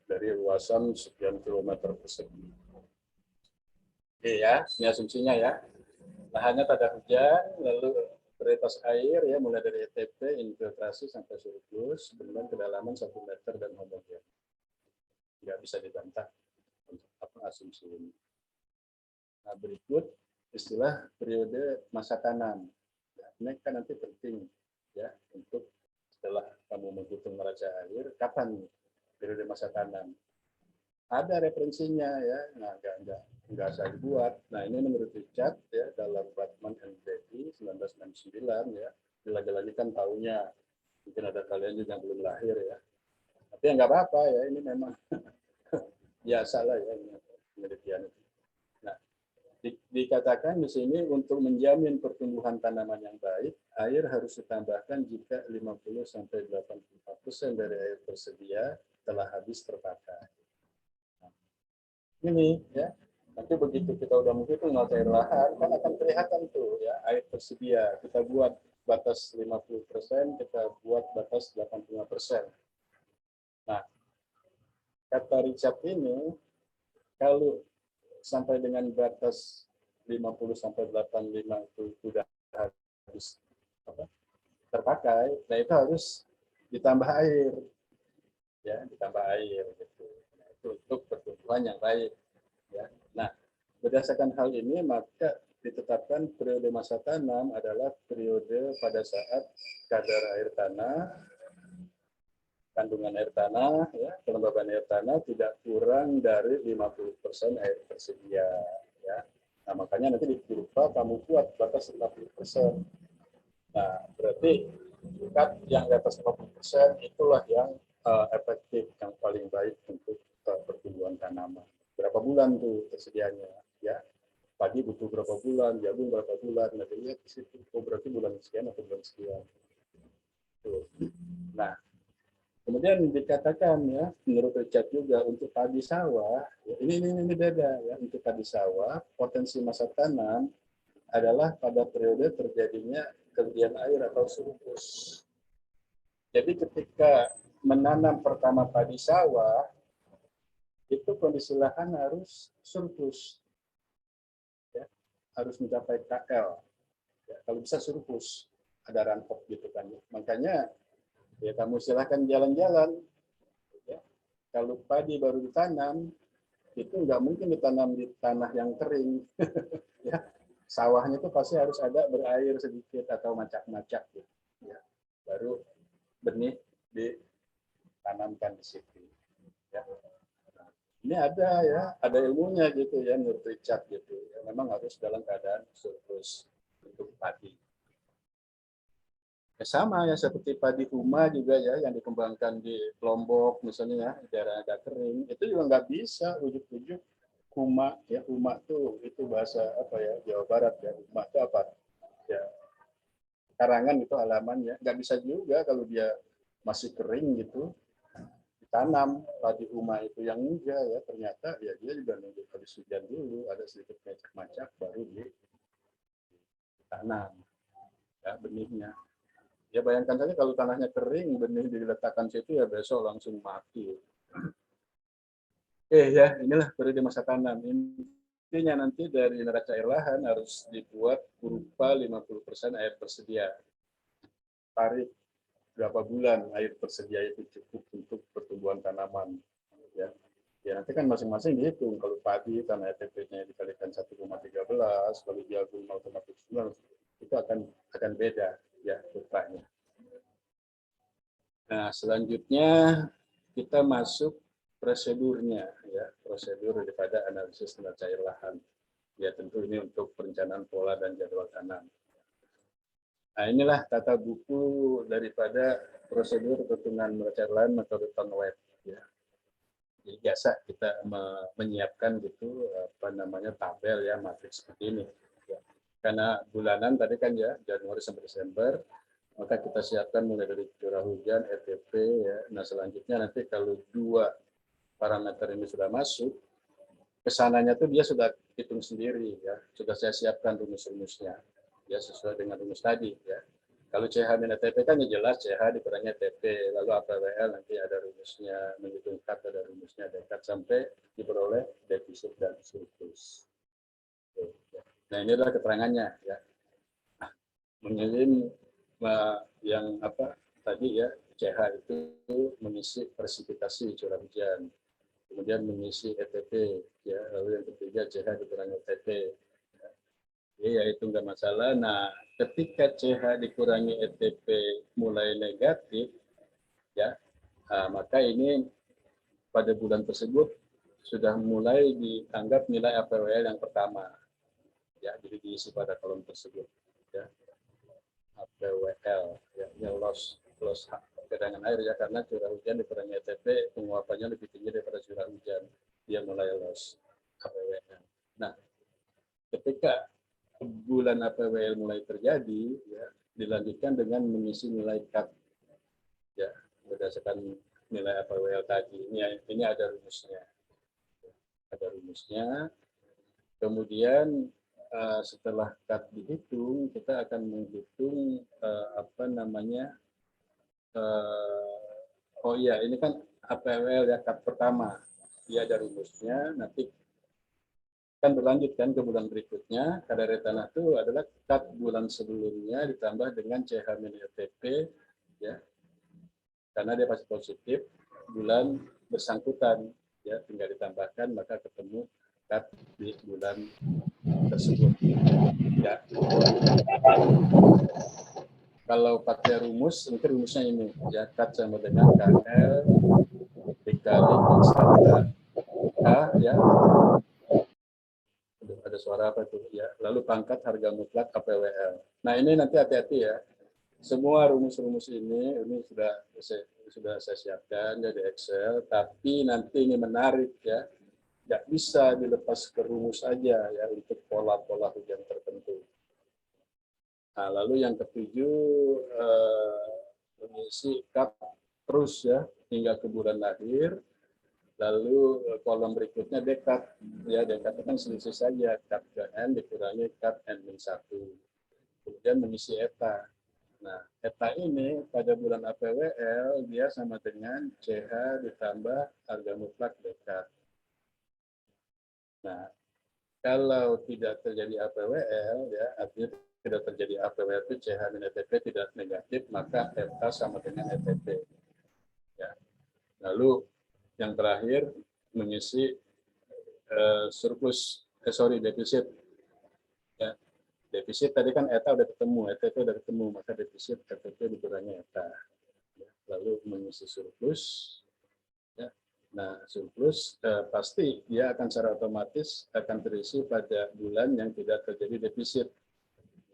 Dari luasan sekian kilometer persegi. Oke ya, ini asumsinya ya. Lahannya pada hujan, lalu varietas air ya mulai dari ETP, infiltrasi sampai surplus dengan kedalaman 1 meter dan homogen. Nggak bisa dibantah untuk apa asumsi ini. Nah berikut istilah periode masa tanam. Ya, ini kan nanti penting ya untuk setelah kamu menghitung neraca air, kapan periode masa tanam? Ada referensinya ya, nah nggak saya buat. Nah ini menurut Richard ya dalam Batman and Betty 1969 ya, lagi-lagi kan tahunnya mungkin ada kalian juga yang belum lahir ya. Tapi ya nggak apa-apa ya, ini memang biasa lah ya penelitian itu. Nah dikatakan di sini untuk menjamin pertumbuhan tanaman yang baik, air harus ditambahkan jika 50-84% dari air tersedia telah habis terpakai. Ini ya nanti begitu kita udah menghitung nilai air lahan kan akan kelihatan tuh ya air tersedia kita buat batas 50%, kita buat batas 85%. Nah kata Richard ini kalau sampai dengan batas 50 sampai 85 itu sudah habis terpakai, nah itu harus ditambah air ya, ditambah air gitu. Nah, itu untuk pertumbuhan yang baik ya. Nah, berdasarkan hal ini maka ditetapkan periode masa tanam adalah periode pada saat kadar air tanah, kandungan air tanah, ya, kelembaban air tanah tidak kurang dari 50% air tersedia. Ya. Nah, makanya nanti di berupa kamu buat batas 50%. Nah, berarti tingkat yang di atas 50% itulah yang efektif, yang paling baik untuk pertumbuhan tanaman. Berapa bulan tuh tersedianya? Ya, padi butuh berapa bulan, jagung berapa bulan, nah dilihat di situ, oh berarti bulan sekian atau bulan sekian. Tuh. Nah, kemudian dikatakan ya, menurut Richard juga untuk padi sawah, ya, ini beda ya, untuk padi sawah potensi masa tanam adalah pada periode terjadinya kelebihan air atau surplus. Jadi ketika menanam pertama padi sawah, itu kondisi lahan harus surplus. Ya, harus mencapai KL. Ya, kalau bisa surplus, ada rampok gitu kan. Makanya ya kamu silahkan jalan-jalan. Ya. Kalau padi baru ditanam, itu nggak mungkin ditanam di tanah yang kering. Ya. Sawahnya itu pasti harus ada berair sedikit atau macak-macak. Gitu. Ya. Baru benih ditanamkan di situ. Ya. Nah, ini ada ya, ada ilmunya gitu ya, menurut Richard gitu. Ya, memang harus dalam keadaan surplus untuk padi. Ya, sama ya seperti padi huma juga ya yang dikembangkan di Lombok misalnya ya, daerah agak kering, itu juga nggak bisa ujuk-ujuk huma ya, huma tuh itu bahasa apa ya, Jawa Barat ya, huma itu apa? Ya karangan itu halamannya. Nggak bisa juga kalau dia masih kering gitu ditanam padi rumah itu, yang enggak ya, ternyata ya dia juga nunggu habis hujan dulu, ada sedikit macak baru ditanam ya benihnya. Ya bayangkan saja kalau tanahnya kering, benih diletakkan situ ya besok langsung mati. Ya inilah periode masa tanam. Intinya nanti dari neraca air lahan harus dibuat berupa 50% air tersedia. Tarik berapa bulan air tersedia itu cukup untuk pertumbuhan tanaman. Ya, ya nanti kan masing-masing dihitung. Kalau padi karena ETP-nya dikalikan 1,13, kalau jagung 0,9, itu akan beda ya rupanya. Nah, selanjutnya kita masuk prosedurnya ya, prosedur daripada analisis neraca air lahan. Ya tentu ini untuk perencanaan pola dan jadwal tanam. Nah, inilah tata buku daripada prosedur perhitungan neraca air lahan metode Tongweb ya. Jadi biasa kita menyiapkan gitu apa namanya tabel ya, matriks seperti ini. Ya. Karena bulanan tadi kan ya Januari sampai Desember, maka kita siapkan mulai dari curah hujan, ETP ya. Nah selanjutnya nanti kalau dua parameter ini sudah masuk, kesananya tuh dia sudah hitung sendiri ya, sudah saya siapkan rumus-rumusnya ya sesuai dengan rumus tadi ya. Kalau CH minus TP kan ya jelas CH dikurangi TP, lalu APWL nanti ada rumusnya, menghitung cut ada rumusnya, dekat sampai diperoleh defisit dan surplus. Nah ini adalah keterangannya ya. Nah, mengirim yang apa tadi ya, CH itu mengisi presipitasi curah hujan, kemudian mengisi ETP ya, lalu yang ketiga CH dikurangi ETP. Ya itu nggak masalah. Nah, ketika CH dikurangi ETP mulai negatif, ya, maka ini pada bulan tersebut sudah mulai dianggap nilai APWL yang pertama, ya, jadi diisi pada kolom tersebut, ya, APWL, ya, ini loss cadangan air ya, karena curah hujan dikurangi ETP, penguapannya lebih tinggi daripada curah hujan, dia mulai loss APWL. Nah, ketika bulan APWL mulai terjadi, ya, dilanjutkan dengan mengisi nilai cut, ya, berdasarkan nilai APWL tadi. Ini ada rumusnya, ada rumusnya. Kemudian setelah cut dihitung, kita akan menghitung apa namanya, oh iya, ini kan APWL ya, cut pertama, dia ada rumusnya. Nanti kan berlanjut kan ke bulan berikutnya, kadar air tanah itu adalah cut bulan sebelumnya ditambah dengan CH min ETP ya, karena dia pasti positif bulan bersangkutan ya, tinggal ditambahkan maka ketemu cut di bulan tersebut ya. Kalau pakai rumus, mungkin rumusnya ini ya, cut sama dengan KL dikali X K ya, ada suara apa itu ya, lalu pangkat harga mutlak APWL. Nah ini nanti hati-hati ya, semua rumus-rumus ini sudah saya siapkan dari Excel, tapi nanti ini menarik ya, nggak bisa dilepas ke rumus aja ya untuk pola-pola hujan tertentu. Nah lalu yang ketujuh, mengisi cut terus ya hingga ke bulan lahir. Lalu kolom berikutnya dekat, ya dekat itu kan selisih saja, cut ke N dikurangi cut N-1. Kemudian mengisi ETA. Nah, ETA ini pada bulan APWL dia sama dengan CH ditambah harga mutlak dekat. Nah, kalau tidak terjadi APWL, ya artinya tidak terjadi APWL itu CH min ETP tidak negatif, maka ETA sama dengan ETP. Ya. Lalu yang terakhir mengisi defisit. Ya. Defisit tadi kan ETA udah ketemu, ETP udah ketemu, maka defisit ETP dikurangi ETA. Ya. Lalu mengisi surplus. Ya. Nah, surplus pasti dia akan secara otomatis akan terisi pada bulan yang tidak terjadi defisit.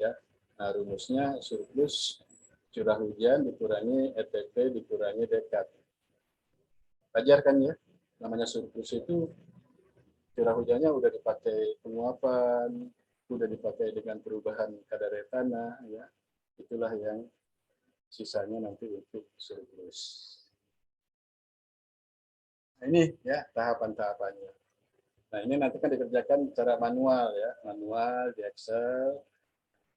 Ya. Nah, rumusnya surplus curah hujan dikurangi ETP dikurangi dekat. Wajar kan ya? Namanya surplus itu curah hujannya udah dipakai penguapan, udah dipakai dengan perubahan kadar air tanah, ya. itulah yang sisanya nanti untuk surplus. Nah, ini ya tahapan-tahapannya. Nah, ini nanti kan dikerjakan secara manual ya, manual di Excel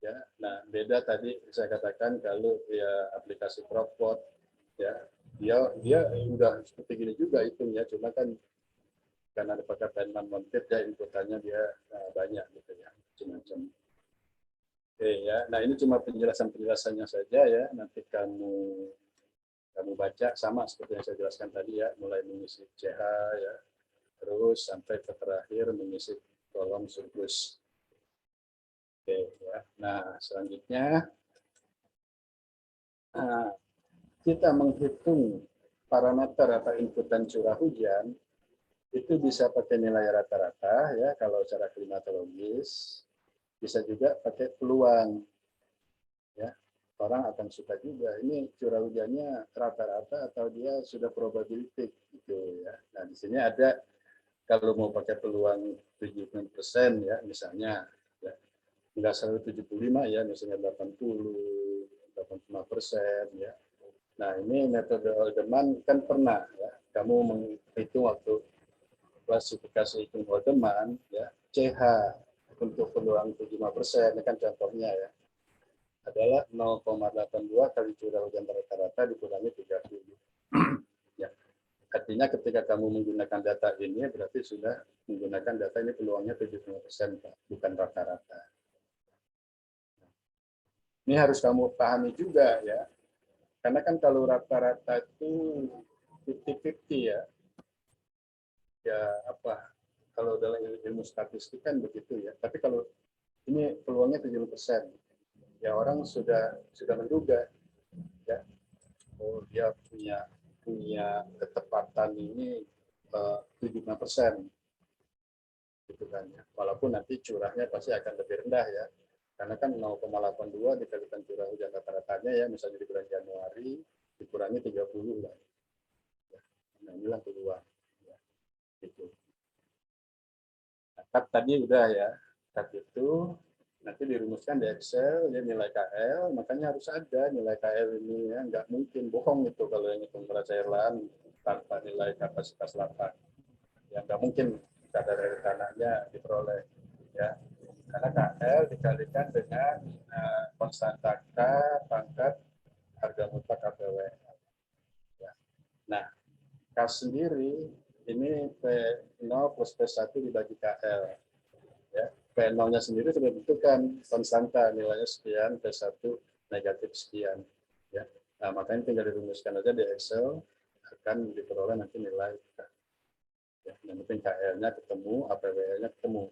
ya. Nah, beda tadi saya katakan kalau ya aplikasi Cropbot ya, dia udah seperti gini juga hitungnya, cuma kan karena ada pakai pen mounted ya inputannya dia banyak gitu ya, macam-macam. Oke ya, nah ini cuma penjelasannya saja ya. Nanti kamu baca sama seperti yang saya jelaskan tadi ya, mulai mengisi CH ya, terus sampai ke terakhir mengisi kolom surplus. Oke ya. Nah selanjutnya kita menghitung parameter atau inputan curah hujan itu bisa pakai nilai rata-rata ya kalau secara klimatologis, bisa juga pakai peluang ya. Orang akan suka juga ini curah hujannya rata-rata atau dia sudah probability gitu ya. Nah di sini ada kalau mau pakai peluang 70% ya misalnya ya, nggak selalu 75 ya, misalnya 85% ya. Nah ini metode Haldeman kan pernah ya kamu menghitung waktu klasifikasi hitung Haldeman ya, CH untuk peluang 75% ini kan contohnya ya adalah 0,82 kali curah hujan rata-rata dikurangi 30. Ya. Artinya ketika kamu menggunakan data ini berarti sudah menggunakan data ini peluangnya 75%, bukan rata-rata. Ini harus kamu pahami juga ya. Karena kan kalau rata-rata itu 50-50 ya. Ya apa? Kalau dalam ilmu statistik kan begitu ya. Tapi kalau ini peluangnya 70%. Ya orang sudah menduga ya, oh dia punya ketepatan ini 75% gitu kan ya. Walaupun nanti curahnya pasti akan lebih rendah ya, karena kan 0,82 dikalikan curah hujan rata-ratanya ya, misalnya di bulan Januari dikurangi 30 lah ya. Nah inilah peluang ya, gitu. Nah, tadi udah ya, tapi itu nanti dirumuskan di Excel ya nilai KL, makanya harus ada nilai KL ini ya, nggak mungkin bohong itu kalau yang hitung beras air lahan tanpa nilai kapasitas lapak ya, nggak mungkin kadar air tanahnya diperoleh ya, karena KL dikalikan dengan konstanta K pangkat harga mutlak KPW ya. Nah K sendiri ini P0 plus P1 dibagi KL ya. P0-nya sendiri sudah ditentukan konstanta nilainya sekian, P1 negatif sekian ya. Nah, makanya tinggal dirumuskan aja di Excel akan diperoleh nanti nilai ya. Yang penting KL-nya ketemu, APWL-nya ketemu.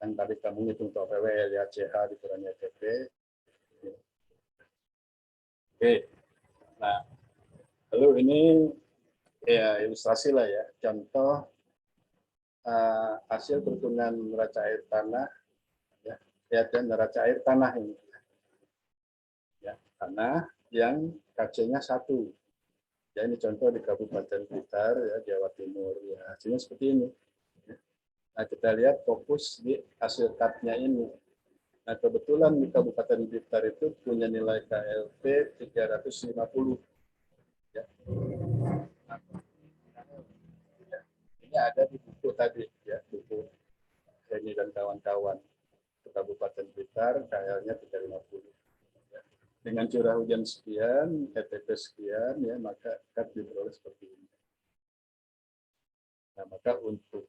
Kan tadi kamu hitung untuk APWL ya, CH dikurangi TP. Ya. Oke. Nah, lalu ini ya ilustrasi lah ya, contoh hasil perhitungan neraca air tanah ya, dan neraca air tanah ini ya, tanah yang KC-nya 1 ya, ini contoh di Kabupaten Blitar ya, Jawa Timur ya, hasilnya seperti ini. Nah kita lihat fokus di hasil cut-nya ini. Nah kebetulan di Kabupaten Blitar itu punya nilai KLP 350 ya. Nah, ini ada di buku tadi ya, buku ini dan kawan-kawan. Kabupaten Blitar KL-nya 350 ya. Dengan curah hujan sekian, ETP sekian ya, maka cut diperoleh seperti ini. Nah maka untuk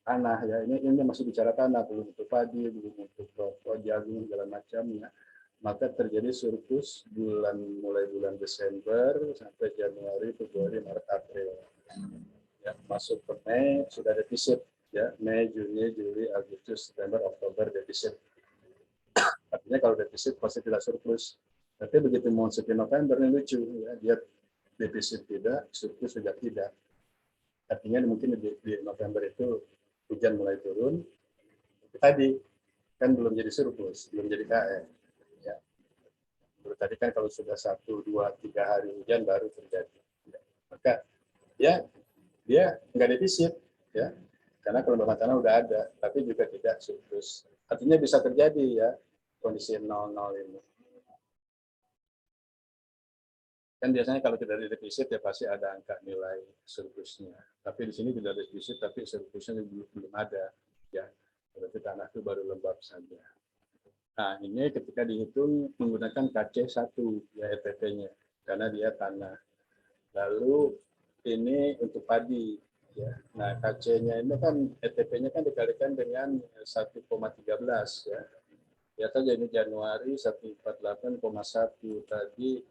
tanah ya, ini masih bicara tanah, belum untuk padi, belum untuk rokok, jagung segala macam ya, maka terjadi surplus mulai bulan Desember sampai Januari, Februari, Maret, April ya, masuk ke Mei sudah defisit ya, Mei, Juni, Juli, Agustus, September, Oktober defisit. Artinya kalau defisit pasti tidak surplus. Tapi begitu memasuki November ini lucu ya, dia defisit tidak, surplus juga tidak. Artinya mungkin di November itu hujan mulai turun. Tadi kan belum jadi surplus, belum jadi KL. Ya. Tadi kan kalau sudah 1, 2, 3 hari hujan baru terjadi. Ya. Maka ya dia nggak defisit ya, karena kelembaban tanah udah ada, tapi juga tidak surplus. Artinya bisa terjadi ya kondisi 0,0 ini. Kan biasanya kalau tidak ada defisit ya pasti ada angka nilai surplusnya. Tapi di sini tidak ada defisit, tapi surplusnya belum ada. Ya, berarti tanah itu baru lembab saja. Nah, ini ketika dihitung menggunakan KC1 ya ETP-nya karena dia tanah. Lalu ini untuk padi ya. Nah, KC-nya ini kan ETP-nya kan dikalikan dengan 1,13 ya. Ya saja ini Januari 148,1 tadi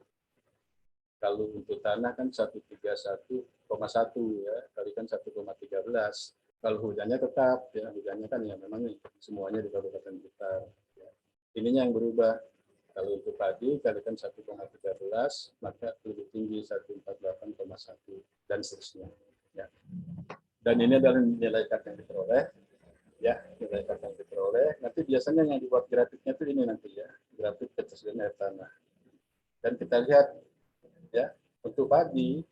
kalau untuk tanah kan 131,1 ya, kalikan 1,13. Kalau hujannya tetap ya, hujannya kan ya memang semuanya di Kabupaten Blitar. Ya. Ininya yang berubah. Kalau untuk padi kalikan 1,13 maka lebih tinggi 148,1 dan seterusnya. Ya. Dan ini adalah nilai kat yang diperoleh. Ya, nilai kat yang diperoleh. Nanti biasanya yang dibuat grafiknya itu ini nanti ya, grafik ketersediaan air tanah. Dan kita lihat ya untuk padi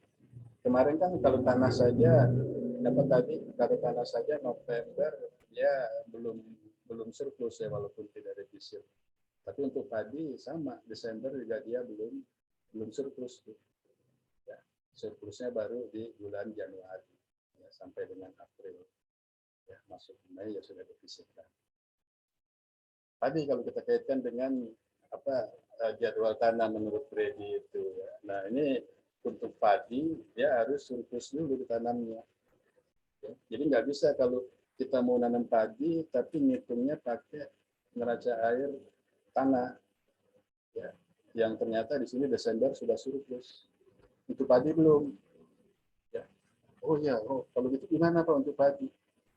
kemarin kan kalau tanah saja dapat tadi kalau tanah saja November ya belum surplus ya walaupun tidak defisit. Tapi untuk padi sama Desember juga dia belum surplus ya. Surplusnya baru di bulan Januari ya, sampai dengan April ya, masuk Mei ya sudah defisit kan. Tadi kalau kita kaitkan dengan apa jadwal tanam menurut Brady itu ya. Nah ini untuk padi dia harus surplus dulu ditanamnya. Ya. Jadi nggak bisa kalau kita mau nanam padi tapi ngitungnya pakai neraca air tanah. Ya. Yang ternyata di sini Desember sudah surplus. Untuk padi belum. Ya. Oh ya, kalau gitu gimana Pak untuk padi?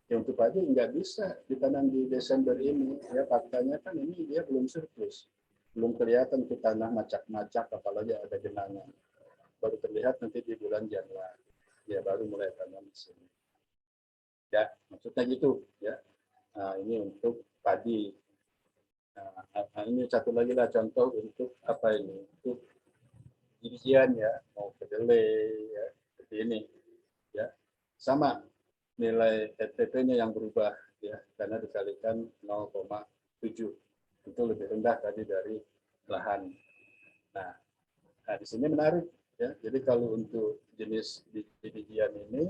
Ya untuk padi nggak bisa ditanam di Desember ini. Ya faktanya kan ini dia belum surplus. Belum kelihatan ke tanah macak-macak apalagi ada genangan. Baru terlihat nanti di bulan Januari. Ya baru mulai tanam di sini. Ya, maksudnya gitu ya. Nah, ini untuk padi. Nah, ini satu lagi lah contoh untuk apa ini? Untuk bijian ya, mau kedelai ya, seperti ini. Ya. Sama nilai ETP-nya yang berubah ya karena dikalikan 0,7. Itu lebih rendah tadi dari lahan. Nah, di sini menarik ya. Jadi kalau untuk jenis bijian ini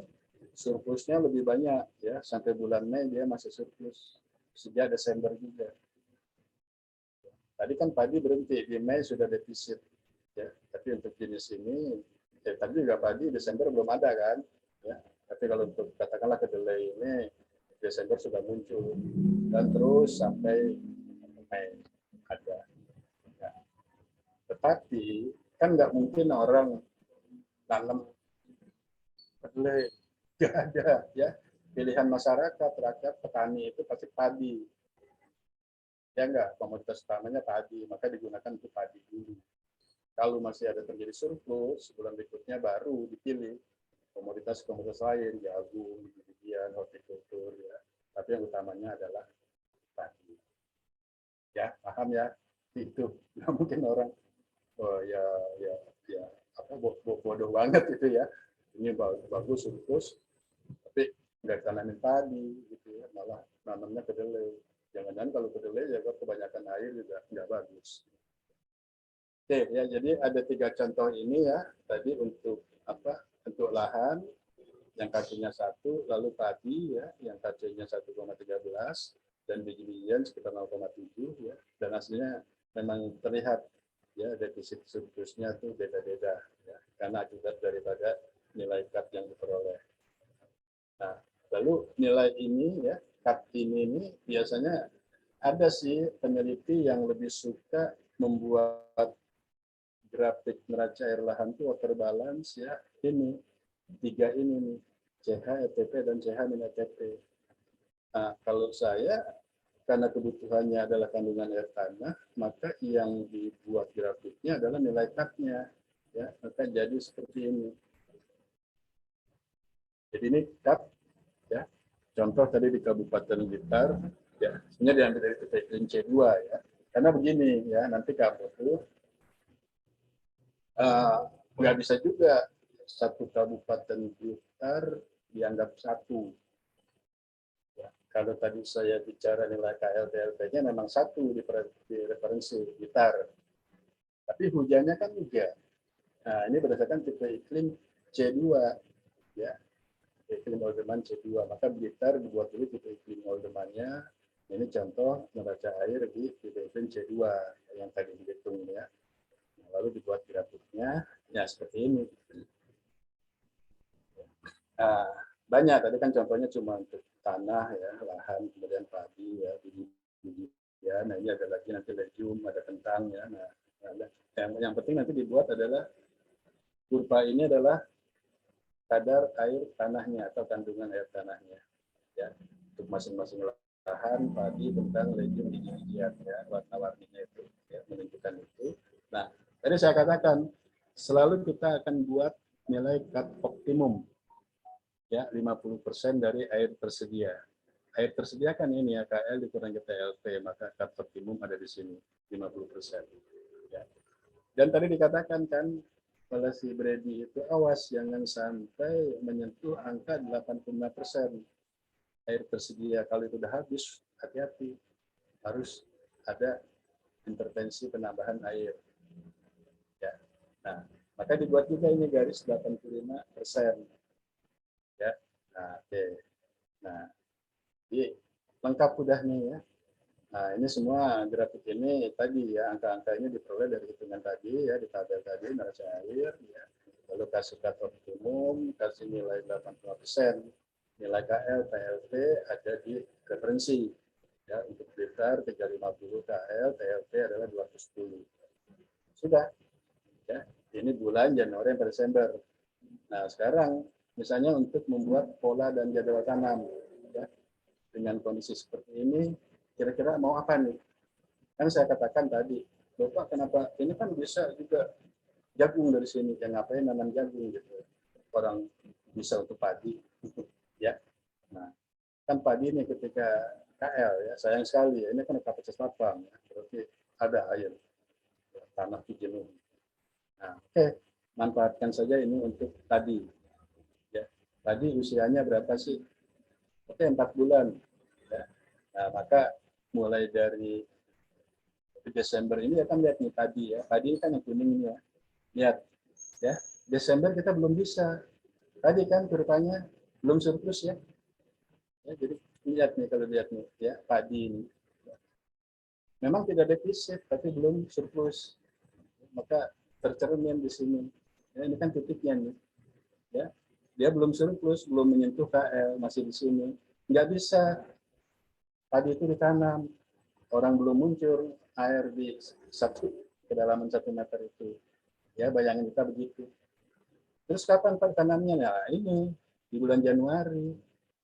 surplusnya lebih banyak ya sampai bulan Mei dia masih surplus sejak Desember juga. Tadi kan padi berhenti di Mei sudah defisit ya. Tapi untuk jenis ini tadi juga padi Desember belum ada kan ya. Tapi kalau untuk katakanlah kedelai ini Desember sudah muncul dan terus sampai Mei ada. Ya. Tetapi kan nggak mungkin orang tanam kedelai, nggak ada ya. Pilihan masyarakat, rakyat, petani itu pasti padi. Ya enggak, komoditas utamanya padi, maka digunakan untuk padi dulu. Kalau masih ada terjadi surplus, bulan berikutnya baru dipilih komoditas-komoditas lain, jagung, bijian, hortikultur, ya. Tapi yang utamanya adalah padi. Ya, paham ya? Itu nggak mungkin orang, oh ya, apa bodoh banget itu ya. Ini bagus surplus, tapi nggak tanamin padi, gitu ya, malah nanamnya kedelai. Jangan-jangan kalau kedelai ya kebanyakan air juga nggak bagus. Oke, ya jadi ada 3 contoh ini ya. Tadi untuk apa? Untuk lahan yang KC-nya 1, lalu padi ya yang KC-nya 1,13 dan biji-bijian sekitar 0,7 ya. Dan hasilnya memang terlihat ya defisit surplusnya tuh beda-beda ya karena akibat daripada nilai cut yang diperoleh. Nah, lalu nilai ini ya cut ini biasanya ada sih peneliti yang lebih suka membuat grafik neraca air lahan itu water balance ya ini 3 ini nih CH, ETP dan CH min ETP. Nah, kalau saya karena kebutuhannya adalah kandungan air tanah, maka yang dibuat grafiknya adalah nilai cut-nya ya, maka jadi seperti ini. Jadi ini cut ya. Contoh tadi di Kabupaten Blitar ya, sebenarnya diambil dari titik C2 ya. Karena begini ya, nanti kamu tuh nggak bisa juga satu kabupaten Blitar dianggap satu. Ya, kalau tadi saya bicara nilai KLTLP-nya memang satu di referensi Blitar. Tapi hujannya kan juga. Nah, ini berdasarkan tipe iklim C2, ya, iklim Oldeman C2. Maka Blitar dibuat dulu tipe iklim Oldemannya. Ini contoh neraca air di tipe iklim C2 yang tadi dihitung ya. Lalu dibuat grafiknya, ya seperti ini. Nah, banyak tadi kan contohnya cuma untuk tanah ya, lahan, kemudian padi ya, biji ya. Nah ini ada lagi nanti legume, ada kentang ya. Nah, yang penting nanti dibuat adalah kurva ini adalah kadar air tanahnya atau kandungan air tanahnya ya, untuk masing-masing lahan, padi, kentang, legume, biji-bijian ya, warna-warninya itu ya, menunjukkan itu. Nah, tadi saya katakan selalu kita akan buat nilai cut optimum ya, 50% dari air tersedia. Air tersedia kan ini ya, KL dikurangi TLP, maka cut optimum ada di sini 50%. Ya. Dan tadi dikatakan kan oleh si Brady itu, awas jangan sampai menyentuh angka 85% air tersedia. Kalau itu udah habis, hati-hati, harus ada intervensi penambahan air. Ya. Nah, maka dibuat juga ini garis 85%. Ya. Nah, oke. Nah, jadi lengkap udah nih ya. Nah, ini semua grafik ini tadi ya, angka-angka ini diperoleh dari hitungan tadi ya, di tabel tadi neraca air ya. Lalu kasih cut optimum, kasih nilai 85%. Nilai KL, TLP ada di referensi. Ya, untuk Blitar 350 KL, TLP adalah 210. Sudah. Ya, ini bulan Januari sampai Desember. Nah, sekarang misalnya untuk membuat pola dan jadwal tanam ya, dengan kondisi seperti ini, kira-kira mau apa nih? Kan saya katakan tadi, Bapak kenapa ini kan bisa juga jagung dari sini, yang ngapain nanam jagung gitu. Orang bisa untuk padi, ya. Nah, kan padi ini ketika KL ya, sayang sekali ya, ini kan kapasitas lapang, ya, berarti ada air, tanah jenuh. Nah, oke, manfaatkan saja ini untuk tadi. Ya, tadi usianya berapa sih? Oke, 4 bulan. Ya. Nah, maka mulai dari Desember ini akan lihat nih tadi ya. Tadi kan yang kuning ini ya. Lihat ya. Desember kita belum bisa. Tadi kan kurvanya belum surplus ya. Ya, jadi lihat nih kalau lihat nih ya, padi ini. Memang tidak defisit tapi belum surplus. Maka tercermin di sini. Ya, ini kan titiknya nih. Ya. Dia belum surplus, belum menyentuh KL, masih di sini. Nggak bisa padi itu ditanam. Orang belum muncul air di kedalaman 1 meter itu. Ya, bayangin kita begitu. Terus kapan tanamnya? Nah, ini di bulan Januari.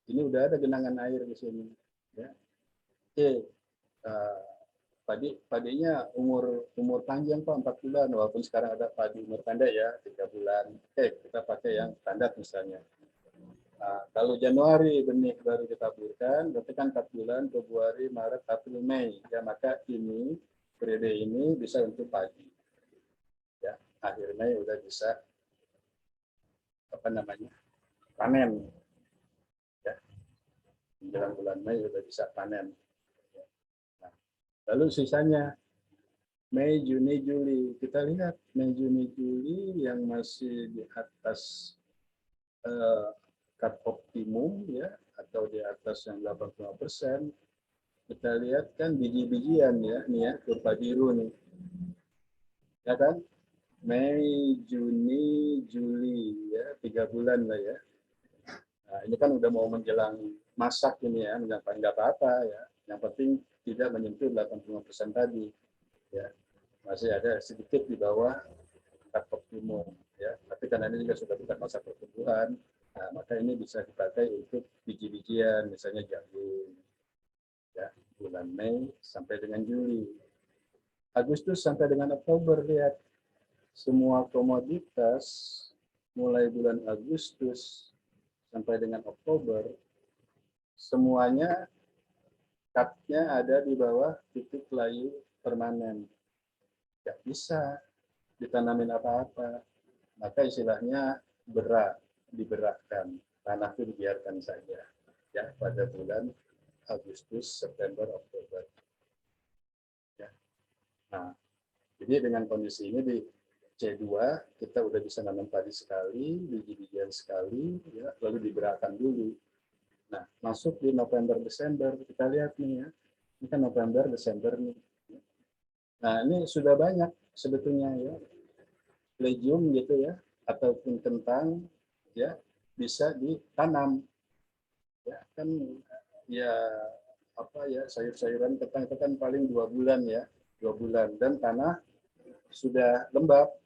Ini udah ada genangan air di sini. Ya. Oke, padinya umur panjang Pak, 4 bulan. Walaupun sekarang ada padi umur pendek ya, 3 bulan. Oke, kita pakai yang standar misalnya. Nah, kalau Januari benih baru ditaburkan, berarti kan 4 bulan, Februari, Maret, April, Mei. Ya, maka ini periode ini bisa untuk padi. Ya, akhir Mei udah bisa apa namanya? Panen. Ya, menjelang bulan Mei udah bisa panen. Nah, lalu sisanya Mei, Juni, Juli. Kita lihat Mei, Juni, Juli yang masih di atas cut optimum ya, atau di atas yang 85%, kita lihat kan biji-bijian ya, nih ya, kurva biru nih. Ya kan? Mei, Juni, Juli ya, 3 bulan lah ya. Nah, ini kan udah mau menjelang masak ini ya, nggak apa-apa ya. Yang penting tidak menyentuh 85% tadi. Ya, masih ada sedikit di bawah cut optimum ya. Tapi karena ini juga sudah bukan masa pertumbuhan, nah, maka ini bisa dipakai untuk biji-bijian, misalnya jagung. Ya, bulan Mei sampai dengan Juli. Agustus sampai dengan Oktober, lihat semua komoditas mulai bulan Agustus sampai dengan Oktober semuanya cut-nya ada di bawah titik layu permanen. Tidak bisa ditanamin apa-apa. Maka istilahnya berak, diberakkan. Tanah itu dibiarkan saja ya pada bulan Agustus, September, Oktober. Ya. Nah, jadi dengan kondisi ini C2 kita udah bisa nanam padi sekali, biji-bijian sekali, ya, lalu digerakkan dulu. Nah, masuk di November Desember, kita lihat nih ya, ini kan November Desember nih. Nah, ini sudah banyak sebetulnya ya, legume gitu ya, ataupun kentang ya bisa ditanam. Ya kan ya apa ya, sayur-sayuran kentang itu kan paling 2 bulan ya, 2 bulan, dan tanah sudah lembab.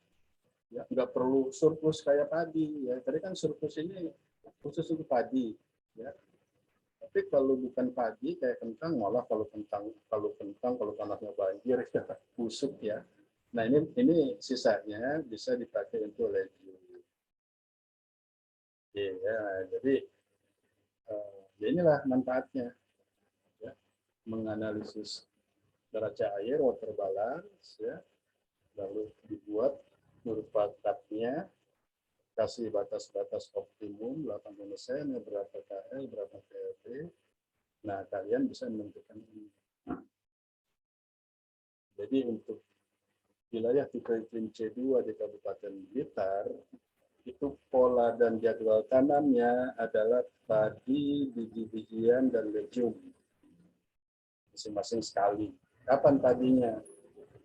Ya, nggak perlu surplus kayak padi ya. Tadi kan surplus ini khusus untuk padi ya. Tapi kalau bukan padi kayak kentang, malah kalau tanahnya banjir ya busuk ya. Nah, ini sisanya bisa dipakai untuk legume. Ya, jadi ya inilah manfaatnya ya. Menganalisis neraca air, water balance ya, lalu dibuat menurut bakatnya, kasih batas-batas optimum 80%, berapa KL, berapa KLP. Nah, kalian bisa menentukan ini. Jadi untuk wilayah tipe iklim C2 di Kabupaten Blitar, itu pola dan jadwal tanamnya adalah padi, biji-bijian, dan legume. Masing-masing sekali. Kapan padinya?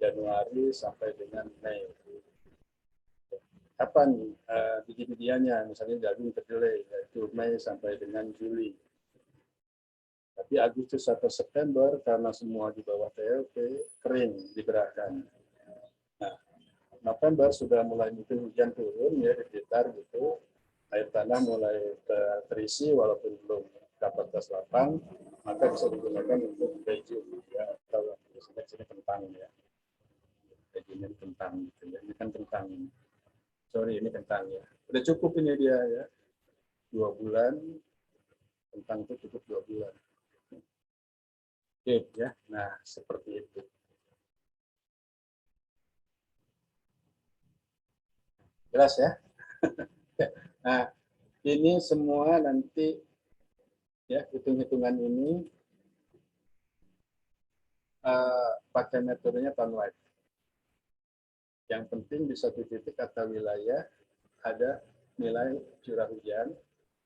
Januari sampai dengan Mei. Kapan biji-bijiannya? Misalnya jagung kedelai, yaitu Mei sampai dengan Juli. Tapi Agustus atau September, karena semua di bawah TLP, kering, digerakkan. Nah, November sudah mulai mungkin hujan turun ya di Blitar gitu, air tanah mulai terisi walaupun belum kapasitas lapang, maka bisa digunakan untuk legume ya, atau sini kentang ya. Legume kentang gitu ya. Ini kan kentang. Sorry, ini kentang ya. Udah cukup ini dia ya. 2 bulan, kentang itu cukup 2 bulan. Oke ya, nah seperti itu. Jelas ya? Nah, ini semua nanti ya, hitung-hitungan ini pakai metodenya townwide. Yang penting di satu titik atau wilayah ada nilai curah hujan.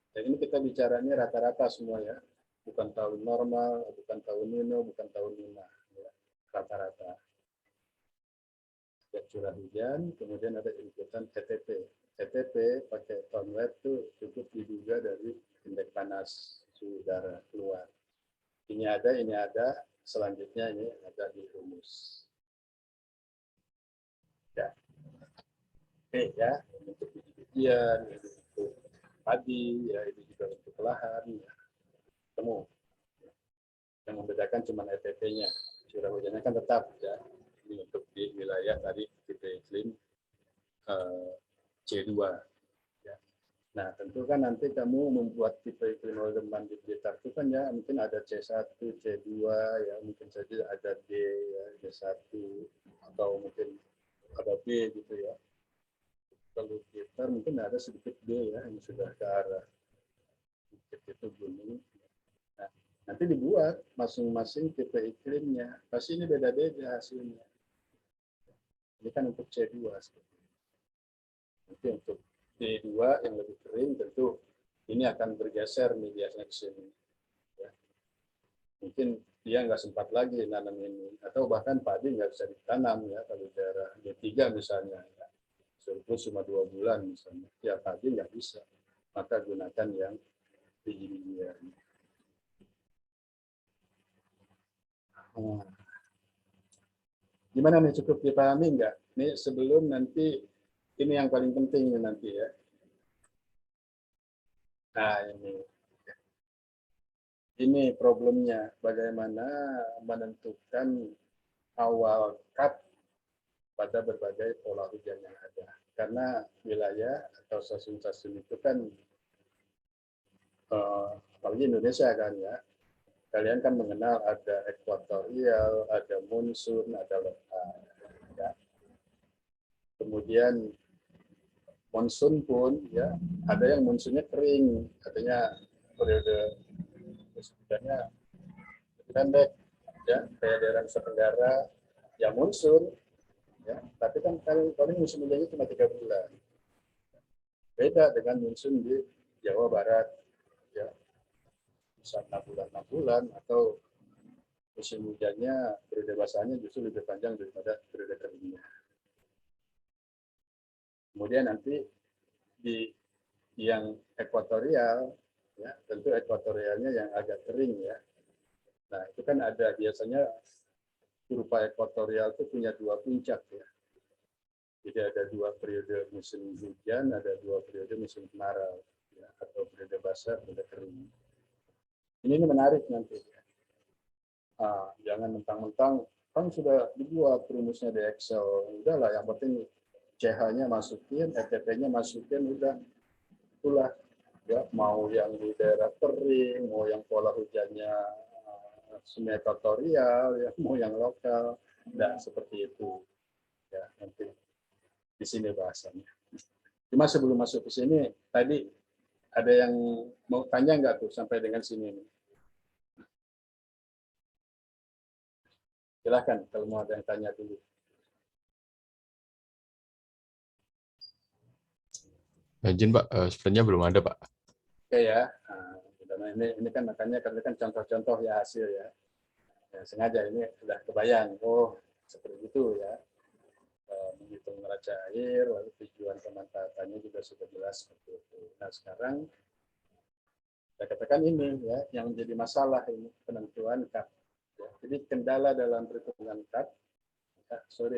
Dan ini kita bicaranya rata-rata semua ya, bukan tahun normal, bukan tahun Nino, bukan tahun Nina, ya. Rata-rata. Ada curah hujan, kemudian ada inputan TTP. TTP pakai townwide itu cukup diduga dari indeks panas suhu udara keluar. Ini ada, selanjutnya ini ada di rumus. Ya. Oke ya, untuk biji-bijian, untuk padi, ya ini juga untuk lahan, ya. Temu. Yang membedakan cuma ETP-nya. Curah hujannya kan tetap ya. Ini untuk di wilayah tadi tipe iklim C2. Ya. Nah, tentu kan nanti kamu membuat tipe iklim Oldeman di Blitar itu kan ya, mungkin ada C1, C2, ya mungkin saja ada D, ya, D1, atau mungkin ada B gitu ya. Kalau Blitar mungkin ada sedikit B ya, yang sudah ke arah bukit itu gunung. Nah, nanti dibuat masing-masing tipe iklimnya. Pasti ini beda-beda hasilnya. Ini kan untuk C2. Nanti untuk D2 yang lebih kering tentu ini akan bergeser nih biasanya ke sini. Ya. Mungkin dia nggak sempat lagi nanam ini, atau bahkan padi nggak bisa ditanam ya kalau daerah D3 misalnya. Ya. Surplus cuma 2 bulan misalnya, ya padi nggak bisa. Maka gunakan yang biji-bijian. Gimana nih, cukup dipahami nggak? Nih sebelum nanti, ini yang paling penting nanti ya. Nah ini problemnya, bagaimana menentukan awal cut pada berbagai pola hujan yang ada. Karena wilayah atau stasiun-stasiun itu kan, apalagi Indonesia kan ya, kalian kan mengenal ada ekuatorial, ada monsun, ada lokal. Ya. Kemudian monsun pun ya, ada yang monsunnya kering, artinya periode hujannya pendek ya, kayak daerah Nusa Tenggara ya monsun, Ya, tapi kan paling musim hujannya cuma 3 bulan. Beda dengan musim di Jawa Barat, ya bisa 6 bulan 6 bulan, atau musim hujannya periode basahnya justru lebih panjang daripada periode keringnya. Kemudian nanti di yang ekuatorial, ya tentu ekuatorialnya yang agak kering ya. Nah itu kan ada biasanya kurva ekuatorial itu punya 2 puncak ya. Jadi ada 2 periode musim hujan, ada 2 periode musim kemarau, ya, atau periode basah, periode kering. Ini menarik nanti. Jangan mentang-mentang kan sudah dibuat rumusnya di Excel, udahlah yang penting CH-nya masukin, ETP-nya masukin, udah itulah ya, mau yang di daerah kering, mau yang pola hujannya semi ekuatorial, ya mau yang lokal, dan seperti itu ya nanti di sini bahasannya. Cuma sebelum masuk ke sini, tadi ada yang mau tanya nggak tuh sampai dengan sini? Silahkan kalau mau ada yang tanya dulu. Izin Pak, sebenarnya belum ada Pak. Oke ya, nah, ini kan makanya karena kan contoh-contoh ya hasil ya. Ya, sengaja ini sudah kebayang, oh seperti itu ya. Menghitung neraca air, lalu tujuan pemanfaatannya juga sudah jelas seperti itu. Nah sekarang saya katakan ini ya, yang menjadi masalah ini penentuan KAP. Ya. Jadi kendala dalam perhitungan KAP,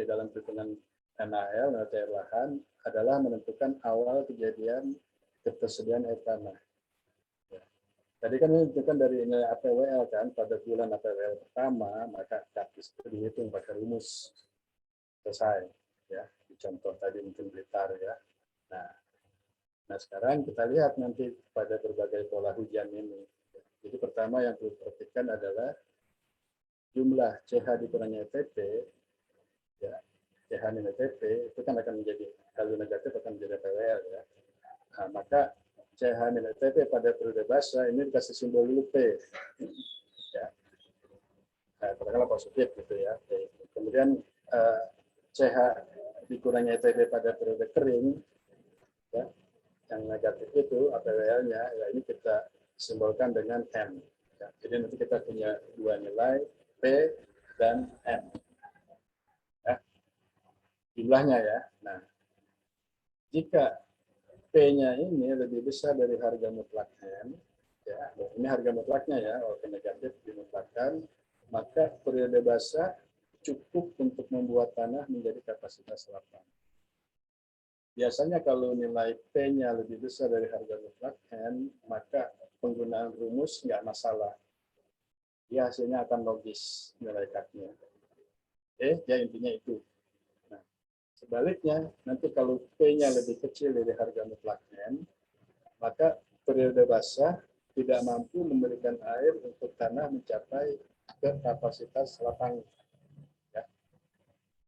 dalam perhitungan NAL, neraca air lahan, adalah menentukan awal kejadian ketersediaan air tanah. Ya. Tadi kan menentukan dari nilai APWL kan, pada bulan APWL pertama, maka KAP itu dihitung pakai rumus selesai. Ya, di contoh tadi mungkin Blitar ya. Nah sekarang kita lihat nanti pada berbagai pola hujan ini. Jadi pertama yang perlu diperhatikan adalah jumlah CH dikurangi ETP, ya, CH nilai ETP itu kan akan menjadi, kalau negatif akan menjadi PWL ya. Nah, maka CH nilai ETP pada periode basah ini dikasih simbol dulu P. Ya. Nah, katakanlah positif gitu ya. Kemudian CH dikurangi ETP pada periode kering, ya, yang negatif itu APWL-nya, ya ini kita simbolkan dengan M. Ya, jadi nanti kita punya 2 nilai P dan M. Ya, jumlahnya ya. Nah, jika P-nya ini lebih besar dari harga mutlak M, ya, ini harga mutlaknya ya, walaupun negatif dimutlakkan, maka periode basah cukup untuk membuat tanah menjadi kapasitas lapang. Biasanya kalau nilai P-nya lebih besar dari harga mutlak N, maka penggunaan rumus nggak masalah. Ya, hasilnya akan logis nilai cut-nya. Ya intinya itu. Nah, sebaliknya, nanti kalau P-nya lebih kecil dari harga mutlak N, maka periode basah tidak mampu memberikan air untuk tanah mencapai ke kapasitas lapang. Ya.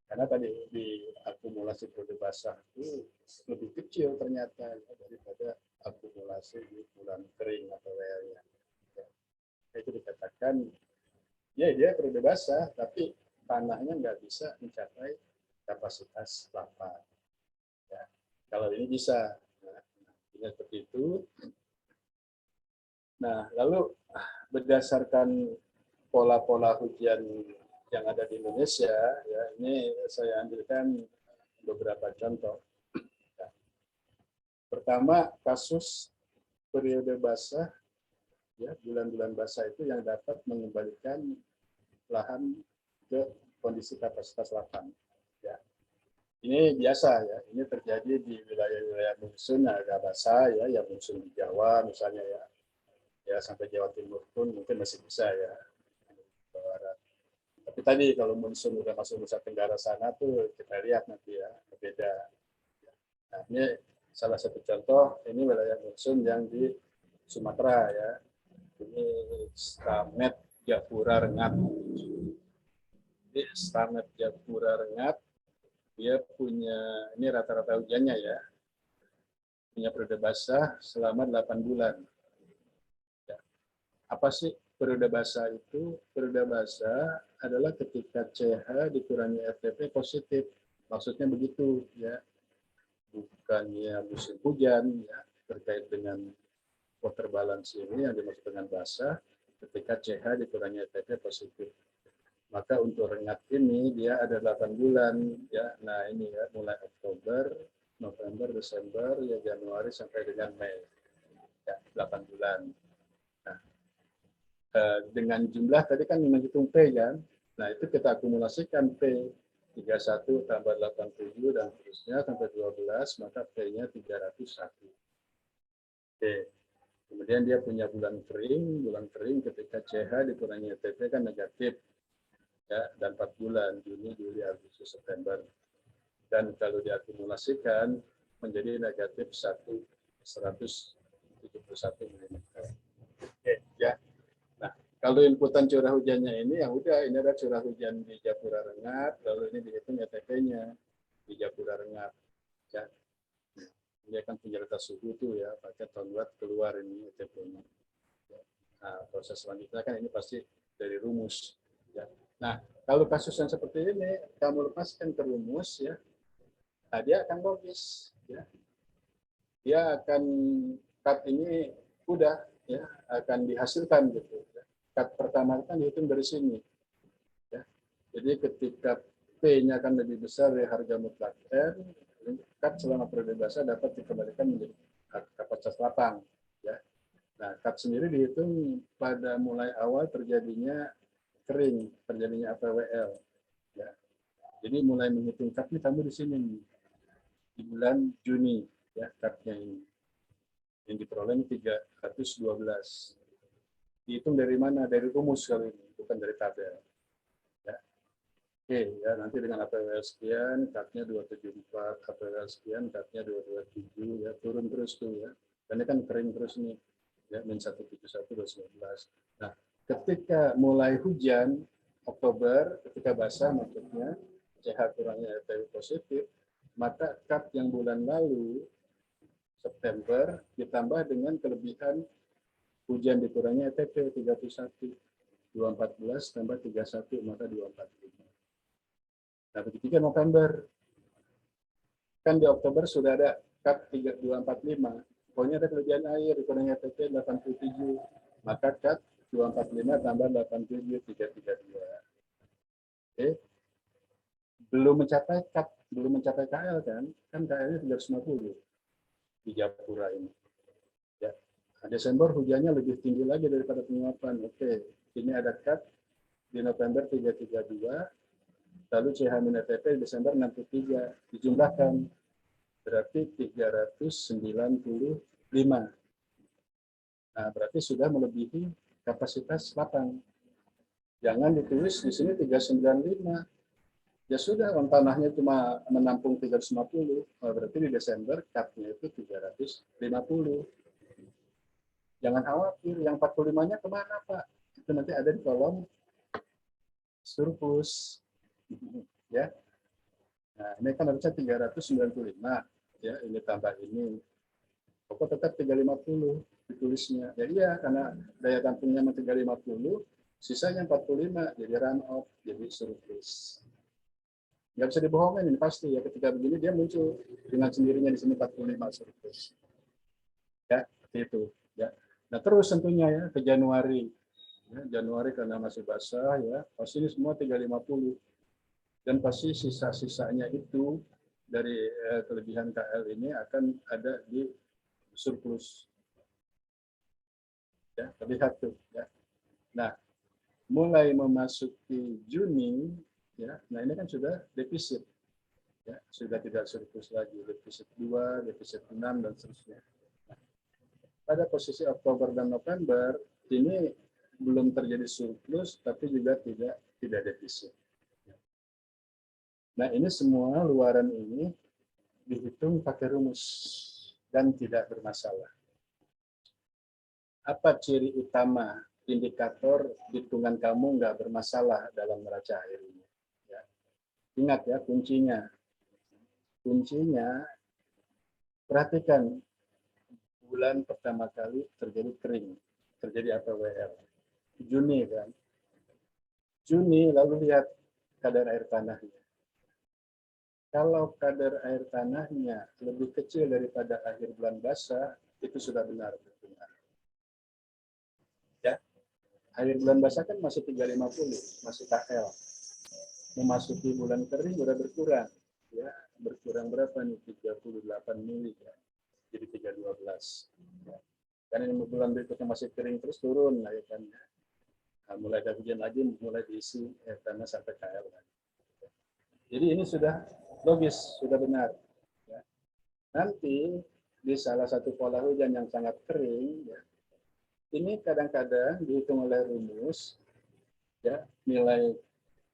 Karena tadi di akumulasi periode basah itu lebih kecil ternyata daripada akumulasi di bulan kering atau WL-nya. Ya. Itu dikatakan, ya dia periode basah, tapi tanahnya nggak bisa mencapai kapasitas lapang. Ya. Kalau ini bisa, nah, seperti itu. Nah, lalu berdasarkan pola-pola hujan yang ada di Indonesia, ya ini saya ambilkan beberapa contoh. Ya. Pertama, kasus periode basah, ya bulan-bulan basah itu yang dapat mengembalikan lahan ke kondisi kapasitas lapang. Ya. Ini biasa ya, ini terjadi di wilayah-wilayah monsun agak basah ya, yang monsun di Jawa misalnya ya, ya sampai Jawa Timur pun mungkin masih bisa ya. Barat. Tapi tadi kalau monsun udah masuk Nusa Tenggara sana tuh kita lihat nanti ya berbeda. Nah, ini salah satu contoh, ini wilayah monsun yang di Sumatera ya. Ini Stamet Japura Rengat. Ini Stamet Japura Rengat, dia punya, ini rata-rata hujannya ya, punya periode basah selama 8 bulan. Ya. Apa sih periode basah itu? Periode basah adalah ketika CH dikurangi RTP positif. Maksudnya begitu ya, bukannya musim hujan ya, terkait dengan water balance ini yang dimaksud dengan basah ketika CH dikurangi ETP positif. Maka untuk rengat ini dia ada 8 bulan ya. Nah, ini ya mulai Oktober, November, Desember, ya Januari sampai dengan Mei. Ya, 8 bulan. Nah, dengan jumlah tadi kan menghitung P kan. Nah, itu kita akumulasikan P 31 tambah 87 dan terusnya sampai 12, maka P-nya 301. Oke. Kemudian dia punya bulan kering ketika CH dikurangi ETP kan negatif. Ya, dan 4 bulan, Juni, Juli, Agustus, September. Dan kalau diakumulasikan menjadi negatif 171 mm. Oke, ya. Nah, kalau inputan curah hujannya ini, ya udah, ini ada curah hujan di Japura Rengat, lalu ini dihitung ETP-nya di Japura Rengat. Ya. Ini akan penyerta suhu tuh ya, pakai tonwatt keluar ini ETP-nya. Ya. Nah, proses selanjutnya kan ini pasti dari rumus. Ya. Nah, kalau kasus yang seperti ini, kamu lepaskan ke rumus, ya, nah dia akan logis. Ya. Dia akan, cut ini udah, ya, akan dihasilkan. Gitu. Cut pertama kan dihitung dari sini. Ya. Jadi ketika P-nya akan lebih besar dari harga mutlak N, cut selama periode basah dapat dikembalikan menjadi kapasitas lapang. Ya. Nah, cut sendiri dihitung pada mulai awal terjadinya kering, terjadinya APWL. Ya. Jadi mulai menghitung cut ini kamu di sini nih, di bulan Juni ya, cutnya ini yang diperoleh 312. Dihitung dari mana? Dari rumus kali ini, bukan dari tabel. Ya. Oke, ya nanti dengan APWL sekian, cutnya 274, APWL sekian, cutnya 227, ya turun terus tuh ya. Karena kan kering terus nih, ya min 171, 219. Nah, ketika mulai hujan, Oktober, ketika basah maksudnya, CH kurangnya ETW positif, maka cut yang bulan lalu, September, ditambah dengan kelebihan hujan dikurangi ETP 31. 214 tambah 31, maka 245. Nah, begitu November. Kan di Oktober sudah ada cut 3245. Pokoknya ada kelebihan air, dikurangi ETP 87. Maka cut 245 tambah 87, 332. Oke. Belum mencapai cut, belum mencapai KL kan KL-nya 350 di Japura ini. Ya. Nah, Desember hujannya lebih tinggi lagi daripada penguapan. Oke, ini ada cut di November 332, lalu CH-ETP Desember 63, dijumlahkan berarti 395. Nah, berarti sudah melebihi kapasitas lapang. Jangan ditulis di sini 395. Ya sudah, uang tanahnya cuma menampung 350, berarti di Desember cut-nya itu 350. Jangan khawatir, yang 45-nya kemana Pak? Itu nanti ada di kolom surplus. Ya. Nah, ini kan harusnya 395. Ya, ini tambah ini. Pokok tetap 350 ditulisnya. Ya iya, karena daya tampungnya 350, sisanya 45, jadi run off, jadi surplus. Nggak bisa dibohongin ini pasti ya, ketika begini dia muncul dengan sendirinya di sini 45 surplus. Ya, seperti itu. Ya. Nah terus tentunya ya ke Januari. Ya, Januari karena masih basah ya, pasti ini semua 350. Dan pasti sisa-sisanya itu dari kelebihan KL ini akan ada di surplus. Ya, terlihat tuh ya. Nah, mulai memasuki Juni ya. Nah, ini kan sudah defisit. Ya, sudah tidak surplus lagi, defisit 2, defisit 6 dan seterusnya. Nah, pada posisi Oktober dan November ini belum terjadi surplus tapi juga tidak defisit. Nah, ini semua luaran ini dihitung pakai rumus dan tidak bermasalah. Apa ciri utama indikator hitungan kamu nggak bermasalah dalam neraca air ini? Ya. Ingat ya kuncinya. Kuncinya perhatikan bulan pertama kali terjadi kering, terjadi APWL. Juni kan. Juni lalu lihat kadar air tanahnya. Kalau kadar air tanahnya lebih kecil daripada akhir bulan basah, itu sudah benar. Ya, akhir bulan basah kan masih 350, masih KL. Memasuki bulan kering udah berkurang. Ya, berkurang berapa nih? 38 mili ya. Jadi 312. Ya. Karena ini bulan berikutnya masih kering terus turun lah ya kan. Nah, mulai ada hujan lagi, mulai diisi air tanah sampai KL lagi. Jadi ini sudah logis, sudah benar. Ya. Nanti di salah satu pola hujan yang sangat kering, ya, ini kadang-kadang dihitung oleh rumus, ya, nilai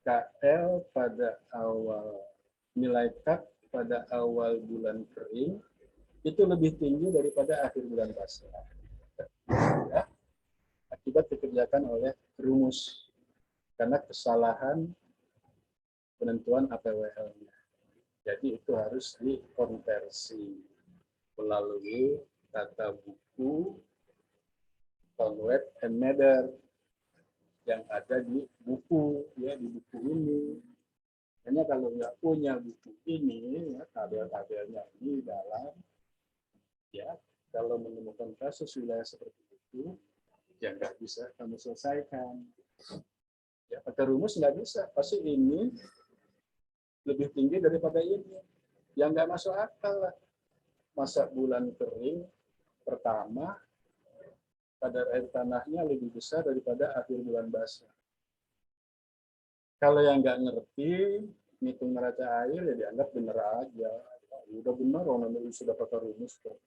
KL pada awal, nilai KAP pada awal bulan kering itu lebih tinggi daripada akhir bulan basah. Ya, akibat dikerjakan oleh rumus karena kesalahan penentuan APWL-nya. Jadi itu harus dikonversi melalui tata buku Conway and Mather yang ada di buku, ya, di buku ini. Hanya kalau nggak punya buku ini, ya, tabel-tabelnya ini dalam, ya, kalau menemukan kasus wilayah seperti itu, ya nggak bisa kamu selesaikan. Ya, pakai rumus nggak bisa, pasti ini lebih tinggi daripada ini. Yang nggak masuk akal lah. Masa bulan kering pertama kadar air tanahnya lebih besar daripada akhir bulan basah. Kalau yang nggak ngerti ngitung neraca air ya dianggap bener aja. Udah benar orang sudah pakai rumus kok.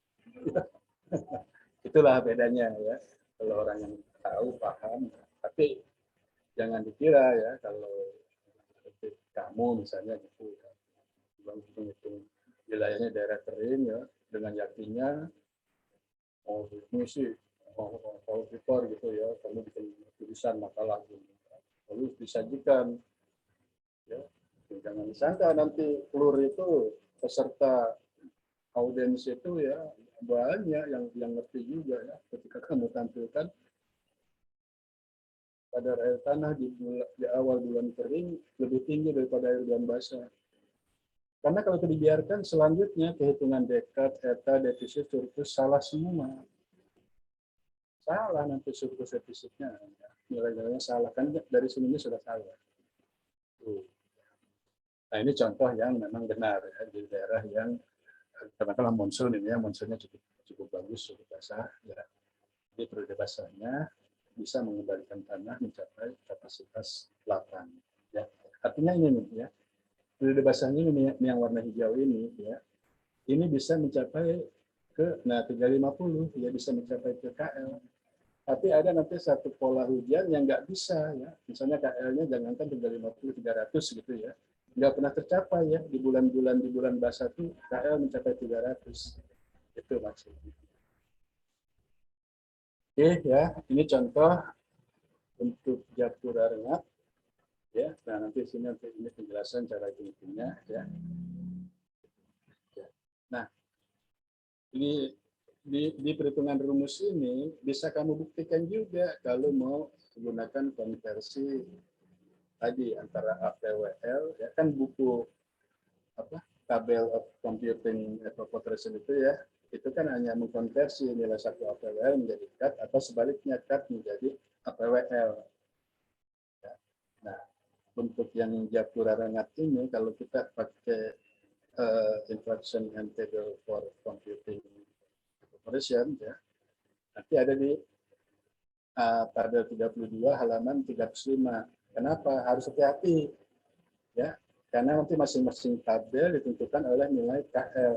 Itulah bedanya ya. Kalau orang yang tahu paham, tapi jangan dikira ya kalau kamu misalnya gitu ya, hitung wilayahnya daerah kering ya dengan yakinnya mau ini sih mau prepare gitu ya, kamu bikin tulisan makalah gitu. Lalu disajikan ya, jangan disangka nanti keluar itu peserta audiens itu ya banyak yang ngerti juga ya ketika kamu tampilkan kadar air tanah di awal bulan kering lebih tinggi daripada air bulan basah. Karena kalau itu dibiarkan selanjutnya kehitungan dekat, eta, defisit, surplus salah semua. Salah nanti surplus defisitnya, nilai-nilainya salah kan dari sininya sudah salah. Nah ini contoh yang memang benar ya, di daerah yang katakanlah monsun ini ya, monsunnya cukup bagus, cukup basah. Ya. Di periode basahnya bisa mengembalikan tanah mencapai kapasitas 8. Ya. Artinya ini nih ya, periode basahnya ini yang warna hijau ini ya, ini bisa mencapai ke 350 ya, bisa mencapai ke KL. Tapi ada nanti satu pola hujan yang nggak bisa ya, misalnya KL-nya jangankan 350 300 gitu ya, nggak pernah tercapai ya di bulan basah itu KL mencapai 300. Itu maksudnya. Oke ya, ini contoh untuk Japura Rengat ya. Nah nanti sini ini penjelasan cara hitungnya ya. Nah ini di perhitungan rumus ini bisa kamu buktikan juga kalau mau menggunakan konversi tadi antara APWL ya kan buku apa tabel of computing evaporation itu ya, itu kan hanya mengkonversi nilai satu APWL menjadi CAT atau sebaliknya CAT menjadi APWL. Ya. Nah, untuk yang Japura Rengat ini kalau kita pakai instruction and table for computing evaporation ya, nanti ada di tabel 32 halaman 35. Kenapa? Harus hati-hati ya. Karena nanti masing-masing tabel ditentukan oleh nilai KL.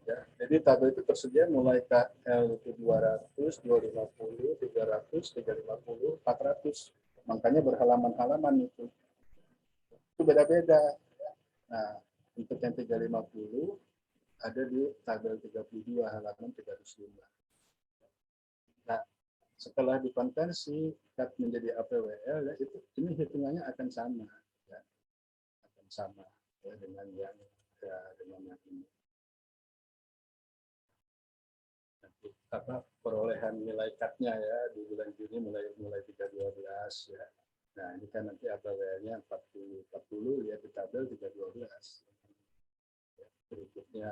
Ya. Jadi tabel itu tersedia mulai KL itu 200, 250, 300, 350, 400. Makanya berhalaman-halaman itu. Itu beda-beda. Nah, untuk yang 350 ada di tabel 32 halaman 305. Nah, setelah dikonversi CAT menjadi APWL ya, itu ini hitungannya akan sama ya. Akan sama ya, dengan yang ini. Nanti apa perolehan nilai CAT-nya ya di bulan Juni mulai 312 ya. Nah, ini kan nanti APWL-nya 40 ya di tabel 312. Berikutnya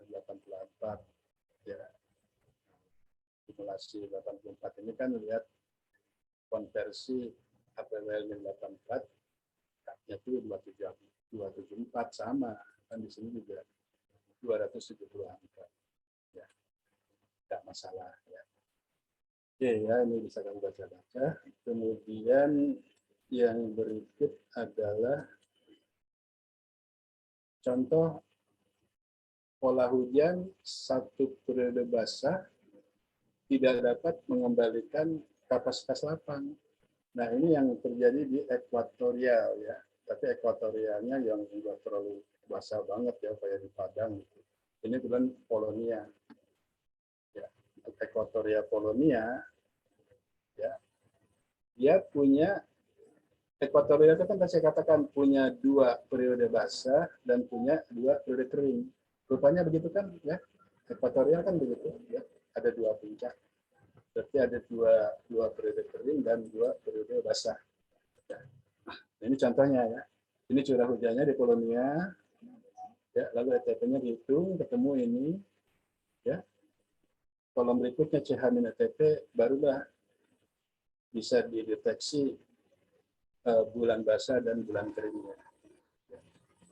84 ya, simulasi 84 ini kan lihat konversi APWL 84 nya itu 274 sama kan, di sini juga 270 angka ya, tidak masalah ya. Oke ya, ini bisa kamu baca-baca. Kemudian yang berikut adalah contoh pola hujan satu periode basah tidak dapat mengembalikan kapasitas lapang. Nah, ini yang terjadi di ekuatorial ya. Tapi ekuatorialnya yang enggak terlalu basah banget ya, kayak di Padang gitu. Ini bukan Polonia. Ya, ekuatorial Polonia ya. Dia punya ekuatorial itu kan saya katakan punya 2 periode basah dan punya 2 periode kering. Rupanya begitu kan ya. Ekuatorial kan begitu ya. Ada 2 puncak. Berarti ada dua periode kering dan 2 periode basah. Ya. Nah, ini contohnya ya. Ini curah hujannya di Polonia. Ya, lalu ETP-nya dihitung, ketemu ini. Ya. Kolom berikutnya CH-ETP, barulah bisa dideteksi bulan basah dan bulan keringnya.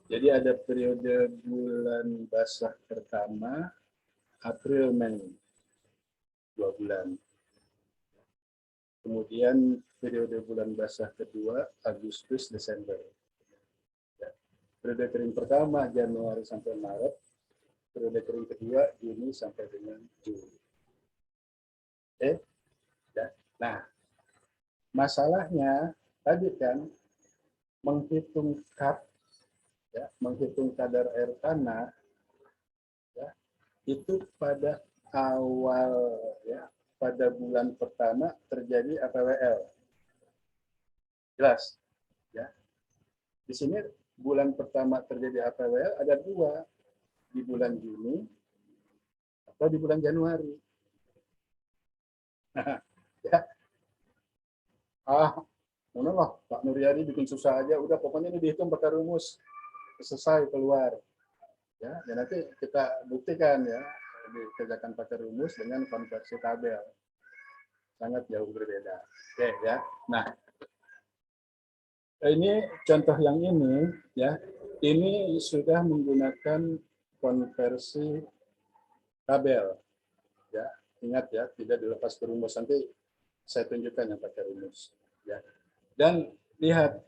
Jadi ada periode bulan basah pertama, April, Mei, 2 bulan. Kemudian periode bulan basah kedua, Agustus, Desember. Ya. Periode kering pertama, Januari sampai Maret. Periode kering kedua, Juni sampai dengan Juli. Oke? Ya. Nah, masalahnya tadi kan menghitung ya, menghitung kadar air tanah ya, itu pada awal ya, pada bulan pertama terjadi APWL. Jelas ya. Di sini bulan pertama terjadi APWL ada 2, di bulan Juni atau di bulan Januari. Ya. Mana lah Pak Nuryadi bikin susah aja, udah pokoknya ini dihitung pakai rumus, selesai keluar. Ya, dan nanti kita buktikan ya, dikerjakan pakai rumus dengan konversi tabel. Sangat jauh berbeda. Oke ya. Nah, ini contoh yang ini ya. Ini sudah menggunakan konversi tabel. Ya, ingat ya, tidak dilepas ke rumus. Nanti saya tunjukkan yang pakai rumus. Ya. Dan lihat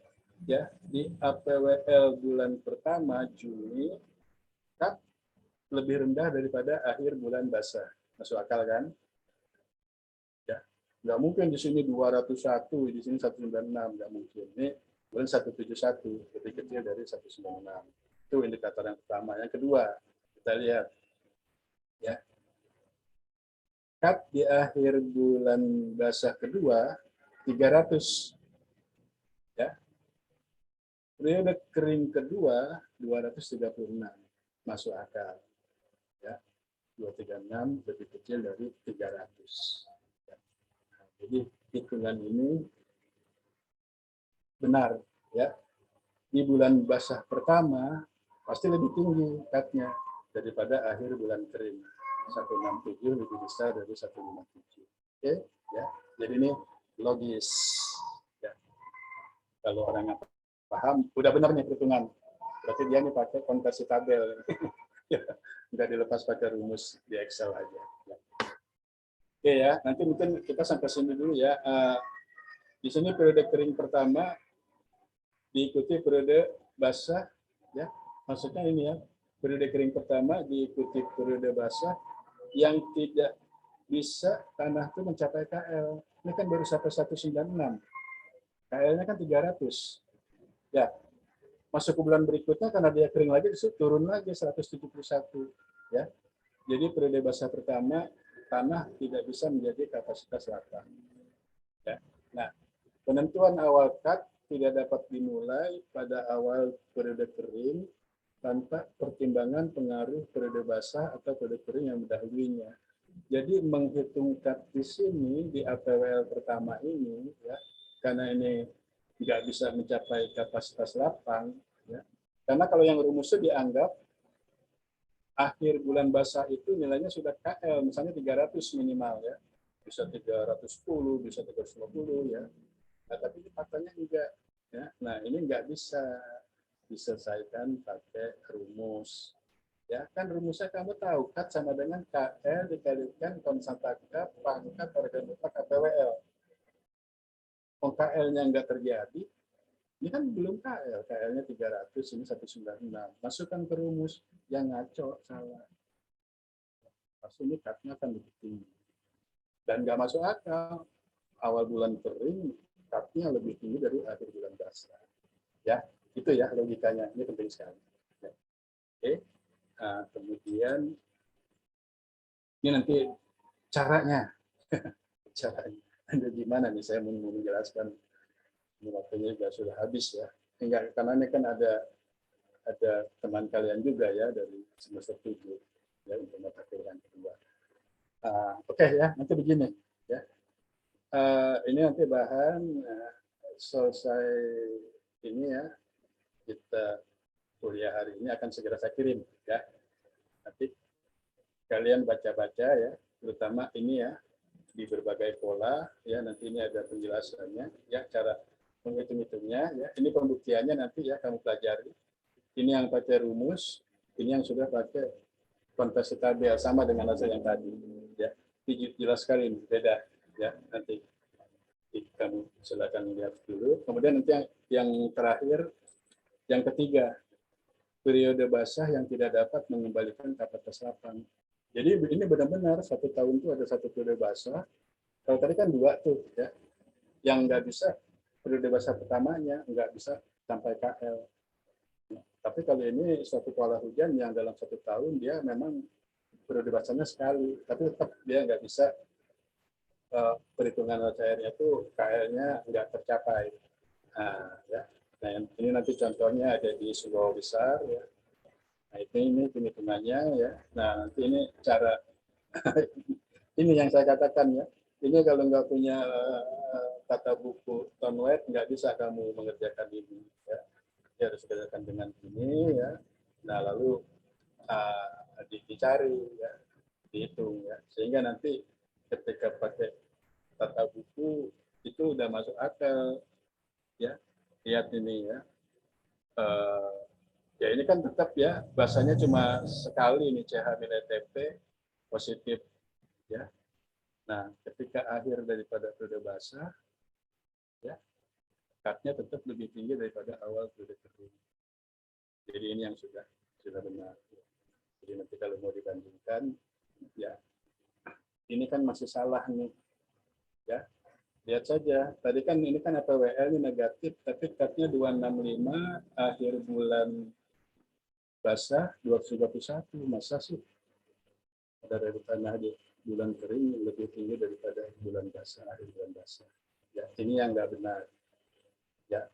ya, di APWL bulan pertama Juni kan lebih rendah daripada akhir bulan basah. Masuk akal kan? Ya. Nggak mungkin di sini 201, di sini 196, nggak mungkin. Ini bulan 171, lebih kecil dari 196. Itu indikator yang pertama. Yang kedua, kita lihat ya. Cut di akhir bulan basah kedua 300. Ya. Periode kering kedua 236. Masuk akal. Ya. 236 lebih kecil dari 300. Ya. Nah, jadi hitungan ini benar ya. Di bulan basah pertama pasti lebih tinggi cut-nya daripada akhir bulan kering. 167 lebih besar dari 157. Oke, ya. Jadi ini logis. Ya. Kalau orang yang paham, udah benar nih perhitungan. Berarti dia nih pakai konversi tabel. Nggak dilepas pakai rumus di Excel aja. Ya. Oke ya, nanti mungkin kita sampai sini dulu ya. Di sini periode kering pertama diikuti periode basah, ya. Maksudnya ini ya, periode kering pertama diikuti periode basah yang tidak bisa tanah itu mencapai KL. Ini kan baru sampai 196. KL-nya kan 300. Ya, masuk ke bulan berikutnya karena dia kering lagi, turun lagi 171. Ya, jadi periode basah pertama tanah tidak bisa menjadi kapasitas lapang. Ya. Nah, penentuan awal cut tidak dapat dimulai pada awal periode kering tanpa pertimbangan pengaruh periode basah atau periode kering yang mendahulunya. Jadi menghitung cut di sini di APWL pertama ini, ya, karena ini nggak bisa mencapai kapasitas lapang, ya, Karena kalau yang rumusnya dianggap akhir bulan basah itu nilainya sudah KL, misalnya 300 minimal ya. Bisa 310, bisa 350 ya. Nah, tapi faktanya enggak. Ya. Nah, ini enggak bisa diselesaikan pakai rumus. Ya, kan rumusnya kamu tahu, kat sama dengan KL dikalikan konstan K pangkat organ mutlak KPWL. Kalau KL-nya enggak terjadi, ini kan belum KL, KL-nya 300, ini 196. Masukkan ke rumus, yang ngaco, salah. Pasti ini cut-nya akan lebih tinggi. Dan nggak masuk akal. Awal bulan kering, cut-nya lebih tinggi dari akhir bulan basah. Ya, itu ya logikanya. Ini penting sekali. Ya. Oke. Nah, kemudian ini nanti caranya. Caranya. Ada gimana nih saya mau menjelaskan. Ini waktunya juga sudah habis ya. Enggak, karena ini kan ada teman kalian juga ya dari semester 7 ya untuk mata kuliah kedua. Oke ya, nanti begini ya. Ini nanti bahan selesai ini ya, kita kuliah hari ini akan segera saya kirim ya. Nanti kalian baca-baca ya, terutama ini ya di berbagai pola ya. Nanti ini ada penjelasannya ya, cara menghitung-hitungnya ya. Ini pembuktiannya nanti ya kamu pelajari. Ini yang pakai rumus, ini yang sudah pakai konversi tabel sama dengan hasil yang tadi ya. Jelas sekali ini beda ya. Nanti kamu silakan lihat dulu. Kemudian nanti yang terakhir, yang ketiga, periode basah yang tidak dapat mengembalikan kapasitas lapang. Jadi ini benar-benar 1 tahun itu ada 1 periode basah. Kalau tadi kan 2 tuh ya, yang nggak bisa periode basah pertamanya nggak bisa sampai KL. Tapi kalau ini suatu pola hujan yang dalam 1 tahun dia memang periode basahnya sekali, tapi tetap dia nggak bisa perhitungan cairnya itu KL-nya nggak tercapai. Nah, ya. Nah, ini nanti contohnya ada di Sumbawa Besar ya. Nah, ini hitungannya ya. Nah, nanti ini cara ini yang saya katakan ya. Ini kalau nggak punya tata buku Tonwet nggak bisa kamu mengerjakan ini ya. Dia harus dikerjakan dengan ini ya. Nah, lalu dicari ya, dihitung ya. Sehingga nanti ketika pakai tata buku itu udah masuk akal ya. Lihat ini ya. Ya ini kan tetap ya bahasanya cuma sekali ini CH-TP positif ya. Nah, ketika akhir daripada periode basah ya, cut-nya tetap lebih tinggi daripada awal periode kering. Jadi ini yang sudah benar. Jadi nanti kalau mau dibandingkan ya, ini kan masih salah nih ya. Lihat saja, tadi kan ini kan APWL ini negatif, tapi cut-nya 265 akhir bulan basah 231. Masa sih dari tanah di bulan kering lebih tinggi daripada bulan basah, akhir bulan basah. Ya, ini yang nggak benar. Ya,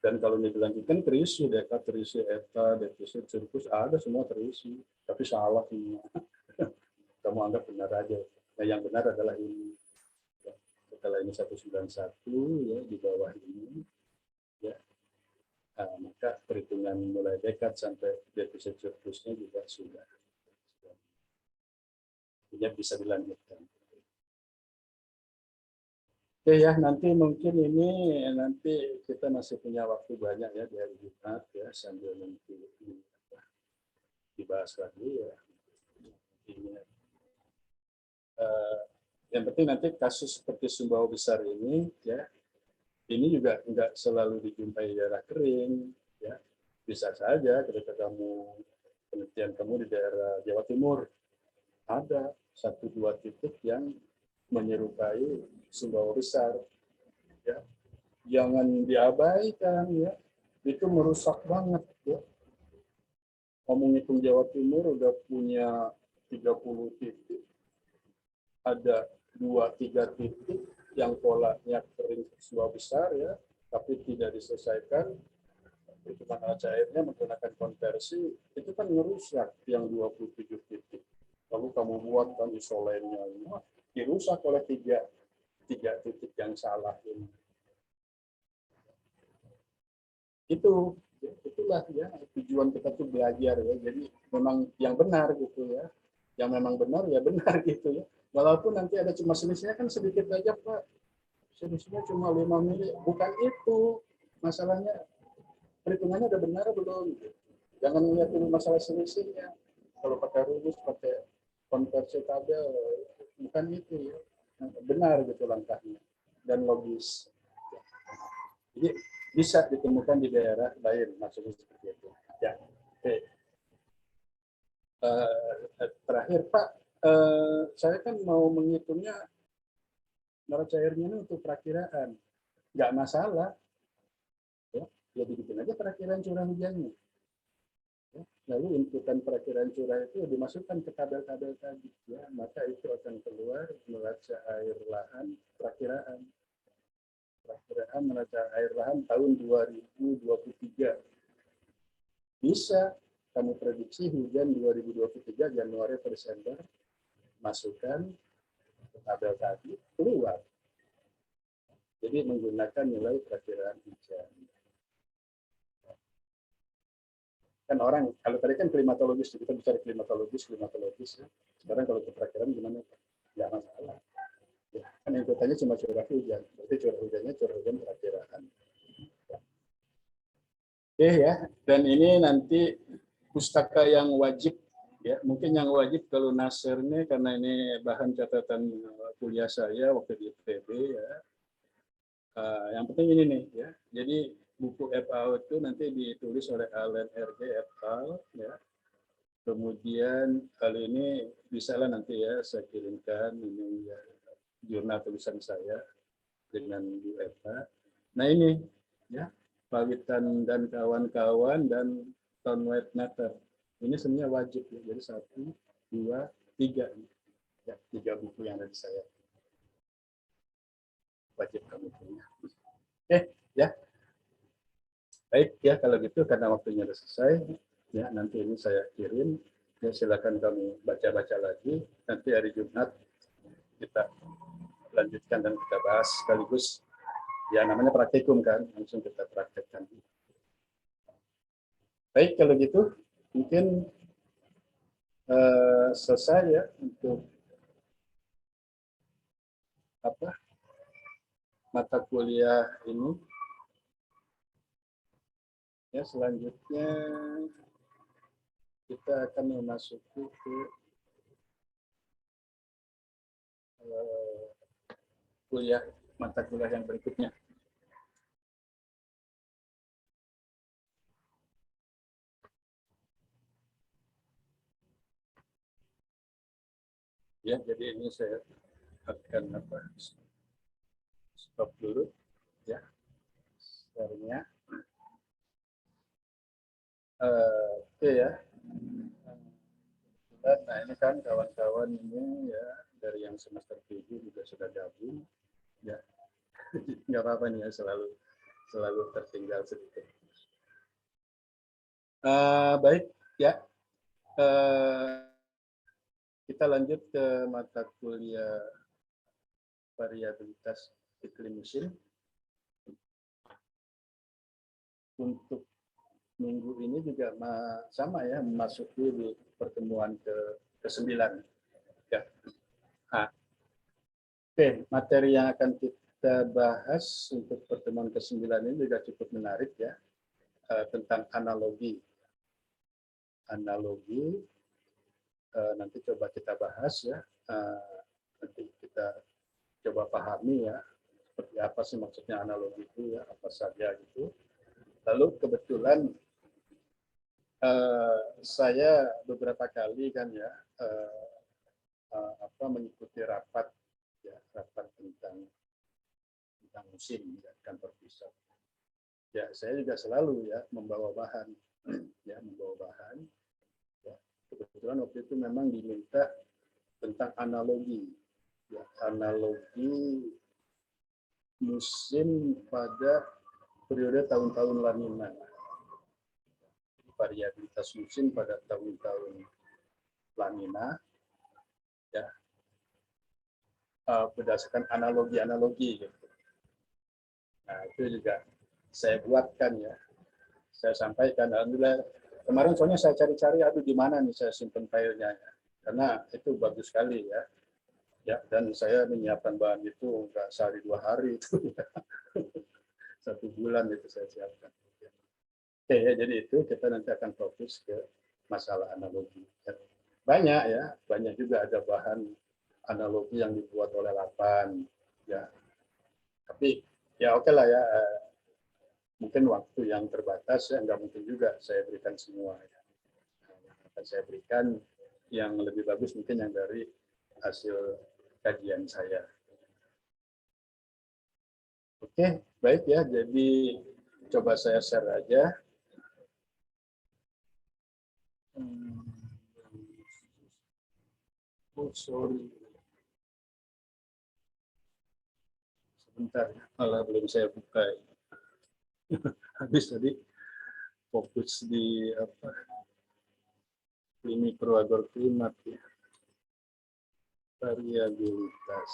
dan kalau ini dilanjutkan terisi, dekat terisi, eta, defisit, surplus, ada semua terisi. Tapi salah semua. Kamu anggap benar aja. Nah, yang benar adalah ini. Ya, setelah ini 191 ya di bawah ini. Ya, maka perhitungan mulai dekat sampai defisit surplusnya juga sudah bisa dilanjutkan. Oke ya, nanti mungkin ini nanti kita masih punya waktu banyak ya di hari Jumat ya, sambil nanti dibahas lagi ya. Ini, yang penting nanti kasus seperti Sumbawa Besar ini ya, ini juga enggak selalu dijumpai di daerah kering ya. Bisa saja ketika penelitian kamu di daerah Jawa Timur ada 1-2 titik yang menyerupai Sumbawa Besar ya. Jangan diabaikan ya, itu merusak banget ya. Ngomong hitung Jawa Timur udah punya 30 titik, ada 2-3 titik yang polanya kering Sumbawa Besar ya, tapi tidak diselesaikan perhitungan cairnya menggunakan konversi, itu kan merusak yang 27 titik. Lalu kamu buat kan isolennya, dirusak oleh tiga titik yang salah ini. Itulah ya tujuan kita tuh belajar ya. Jadi memang yang benar gitu ya. Yang memang benar ya benar gitu ya. Walaupun nanti ada cuma selisihnya kan sedikit aja Pak. Selisihnya cuma 5 mili. Bukan itu masalahnya. Perhitungannya udah benar belum? Gitu. Jangan melihat dulu masalah selisihnya. Kalau pakai rumus, pakai konversi tabel, bukan itu ya. Benar gitu langkahnya dan logis. Jadi bisa ditemukan di daerah lain, maksudnya seperti itu. Ya, oke. Terakhir Pak, saya kan mau menghitungnya neraca cairnya ini untuk perakiraan, nggak masalah, ya dibikin aja perakiraan curah hujannya. Ya. Lalu inputan perakiraan curah itu dimasukkan ke tabel-tabel tadi, ya maka itu akan keluar neraca air lahan perakiraan. Perakiraan neraca air lahan tahun 2023. Bisa kami prediksi hujan 2023 Januari atau Desember, masukkan ke tabel tadi, keluar. Jadi menggunakan nilai perakiraan hujan. Kan orang, kalau tadi kan klimatologis, kita bicara klimatologis ya. Sekarang kalau ke perakiraan gimana? Nggak masalah. Ya, kan inputannya cuma curah hujan, berarti curah hujannya curah hujan perakiraan. Oke ya, dan ini nanti pustaka yang wajib ya, mungkin yang wajib kalau Nasir ini karena ini bahan catatan kuliah saya waktu di ITB ya. Yang penting ini nih ya. Jadi buku FAO itu nanti ditulis oleh Allen R.G. et al. Ya. Kemudian kali ini bisa lah nanti ya saya kirimkan ini ya, jurnal tulisan saya dengan Bu Eva. Nah ini ya Pawitan dan kawan-kawan dan Tom White Matter. Ini sebenarnya wajib ya. Jadi 1, 2, 3 ya, 3 buku yang ada di saya. Wajib kamu punya. Ya. Baik ya kalau gitu karena waktunya sudah selesai ya nanti ini saya kirim ya silakan kamu baca-baca lagi nanti hari Jumat kita lanjutkan dan kita bahas sekaligus ya namanya praktikum kan langsung kita praktekkan. Baik kalau gitu mungkin selesai ya untuk mata kuliah ini. Ya, selanjutnya kita akan memasuki ke mata kuliah yang berikutnya. Ya, jadi ini saya akan stop dulu ya share-nya. Oke ya. Nah ini kan kawan-kawan ini ya dari yang semester 7 juga sudah gabung ya. Nggak apa-apa nih ya selalu tertinggal sedikit. Baik ya. Kita lanjut ke mata kuliah variabilitas iklim musim. Untuk minggu ini juga sama ya memasuki di pertemuan ke-9 ya. Oke, materi yang akan kita bahas untuk pertemuan ke-9 ini juga cukup menarik ya, tentang analogi nanti coba kita bahas ya, nanti kita coba pahami ya seperti apa sih maksudnya analogi itu ya, apa saja gitu. Lalu kebetulan saya beberapa kali kan ya mengikuti rapat tentang musim ya, kantor pusat. Ya saya juga selalu ya membawa bahan ya. Kebetulan waktu itu memang diminta tentang analogi musim pada periode tahun-tahun La Nina. Variabilitas musim pada tahun-tahun La Nina ya, berdasarkan analogi gitu. Nah itu juga saya buatkan ya, saya sampaikan. Alhamdulillah Kemarin soalnya saya cari-cari, aduh di mana nih saya simpan filenya ya. Karena itu bagus sekali ya. Ya, dan saya menyiapkan bahan itu enggak sehari 2 hari itu. 1 bulan itu saya siapkan. Oke ya, jadi itu kita nanti akan fokus ke masalah analogi. Banyak ya, banyak juga ada bahan analogi yang dibuat oleh Lapan ya. Tapi ya oke lah ya, mungkin waktu yang terbatas ya nggak mungkin juga saya berikan semua ya. Akan saya berikan yang lebih bagus mungkin yang dari hasil kajian saya. Oke, baik ya. Jadi coba saya share aja. Oh, sorry. Sebentar, malah belum saya buka. Habis tadi fokus di apa? Ini mikroagroklimat ya. Variabilitas.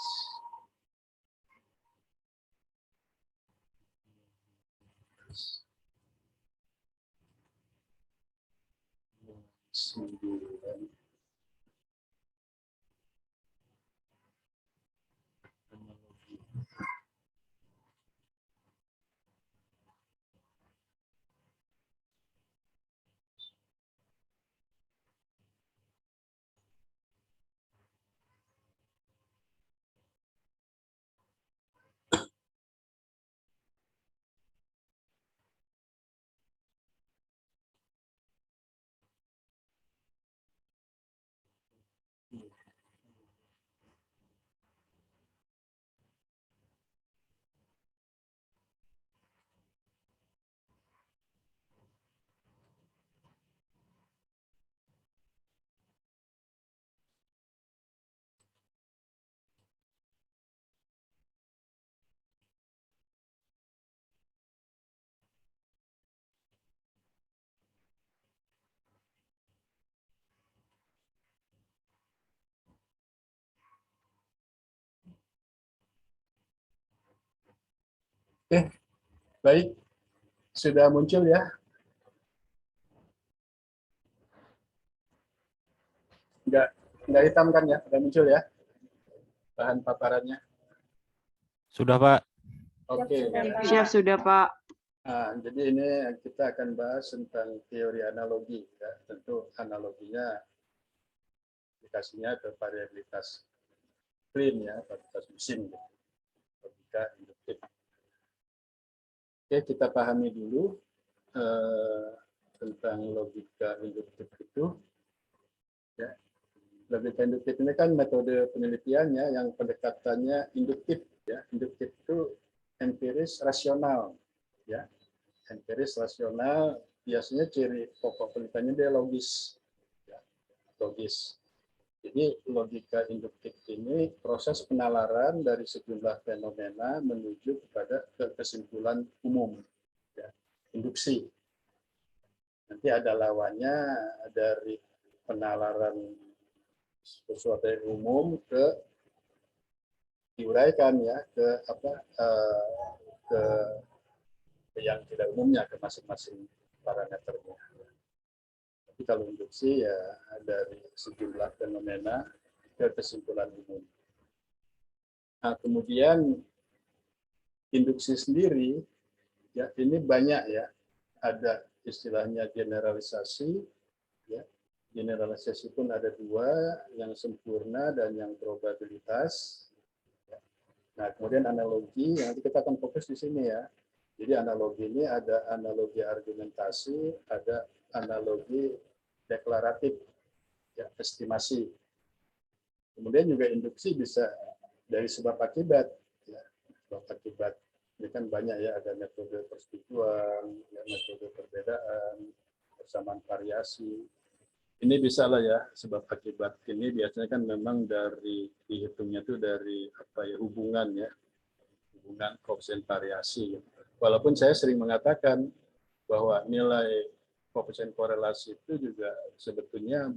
Sembilan. Oke, baik. Sudah muncul ya? Enggak hitam kan ya? Sudah muncul ya? Bahan paparannya. Sudah, Pak. Oke. Siap sudah, Pak. Nah, jadi ini kita akan bahas tentang teori analogi. Ya. Tentu analoginya aplikasinya ke variabilitas iklim ya, variabilitas musim. Gitu. Logika induktif. Oke, kita pahami dulu tentang logika induktif itu. Ya. Logika induktif ini kan metode penelitiannya yang pendekatannya induktif. Ya. Induktif itu empiris rasional. Ya. Empiris rasional biasanya ciri pokok penelitiannya dia logis. Ya. Logis. Jadi logika induktif ini proses penalaran dari sejumlah fenomena menuju kepada kesimpulan umum, ya, induksi. Nanti ada lawannya dari penalaran sesuatu yang umum ke diuraikan ya ke ke yang tidak umumnya ke masing-masing parameternya. Tapi kalau induksi ya dari sejumlah fenomena ke kesimpulan umum. Nah, kemudian induksi sendiri ya ini banyak ya. Ada istilahnya generalisasi ya. Generalisasi pun ada 2, yang sempurna dan yang probabilitas. Nah, kemudian analogi, nanti kita akan fokus di sini ya. Jadi analogi ini ada analogi argumentasi, ada analogi deklaratif, ya, estimasi. Kemudian juga induksi bisa dari sebab akibat. Ya, sebab akibat ini kan banyak ya, ada metode persetujuan, ya, metode perbedaan, persamaan variasi. Ini bisa lah ya, sebab akibat ini biasanya kan memang dari dihitungnya itu dari apa ya, hubungan ya, hubungan koefisien variasi. Walaupun saya sering mengatakan bahwa nilai koefisien korelasi itu juga sebetulnya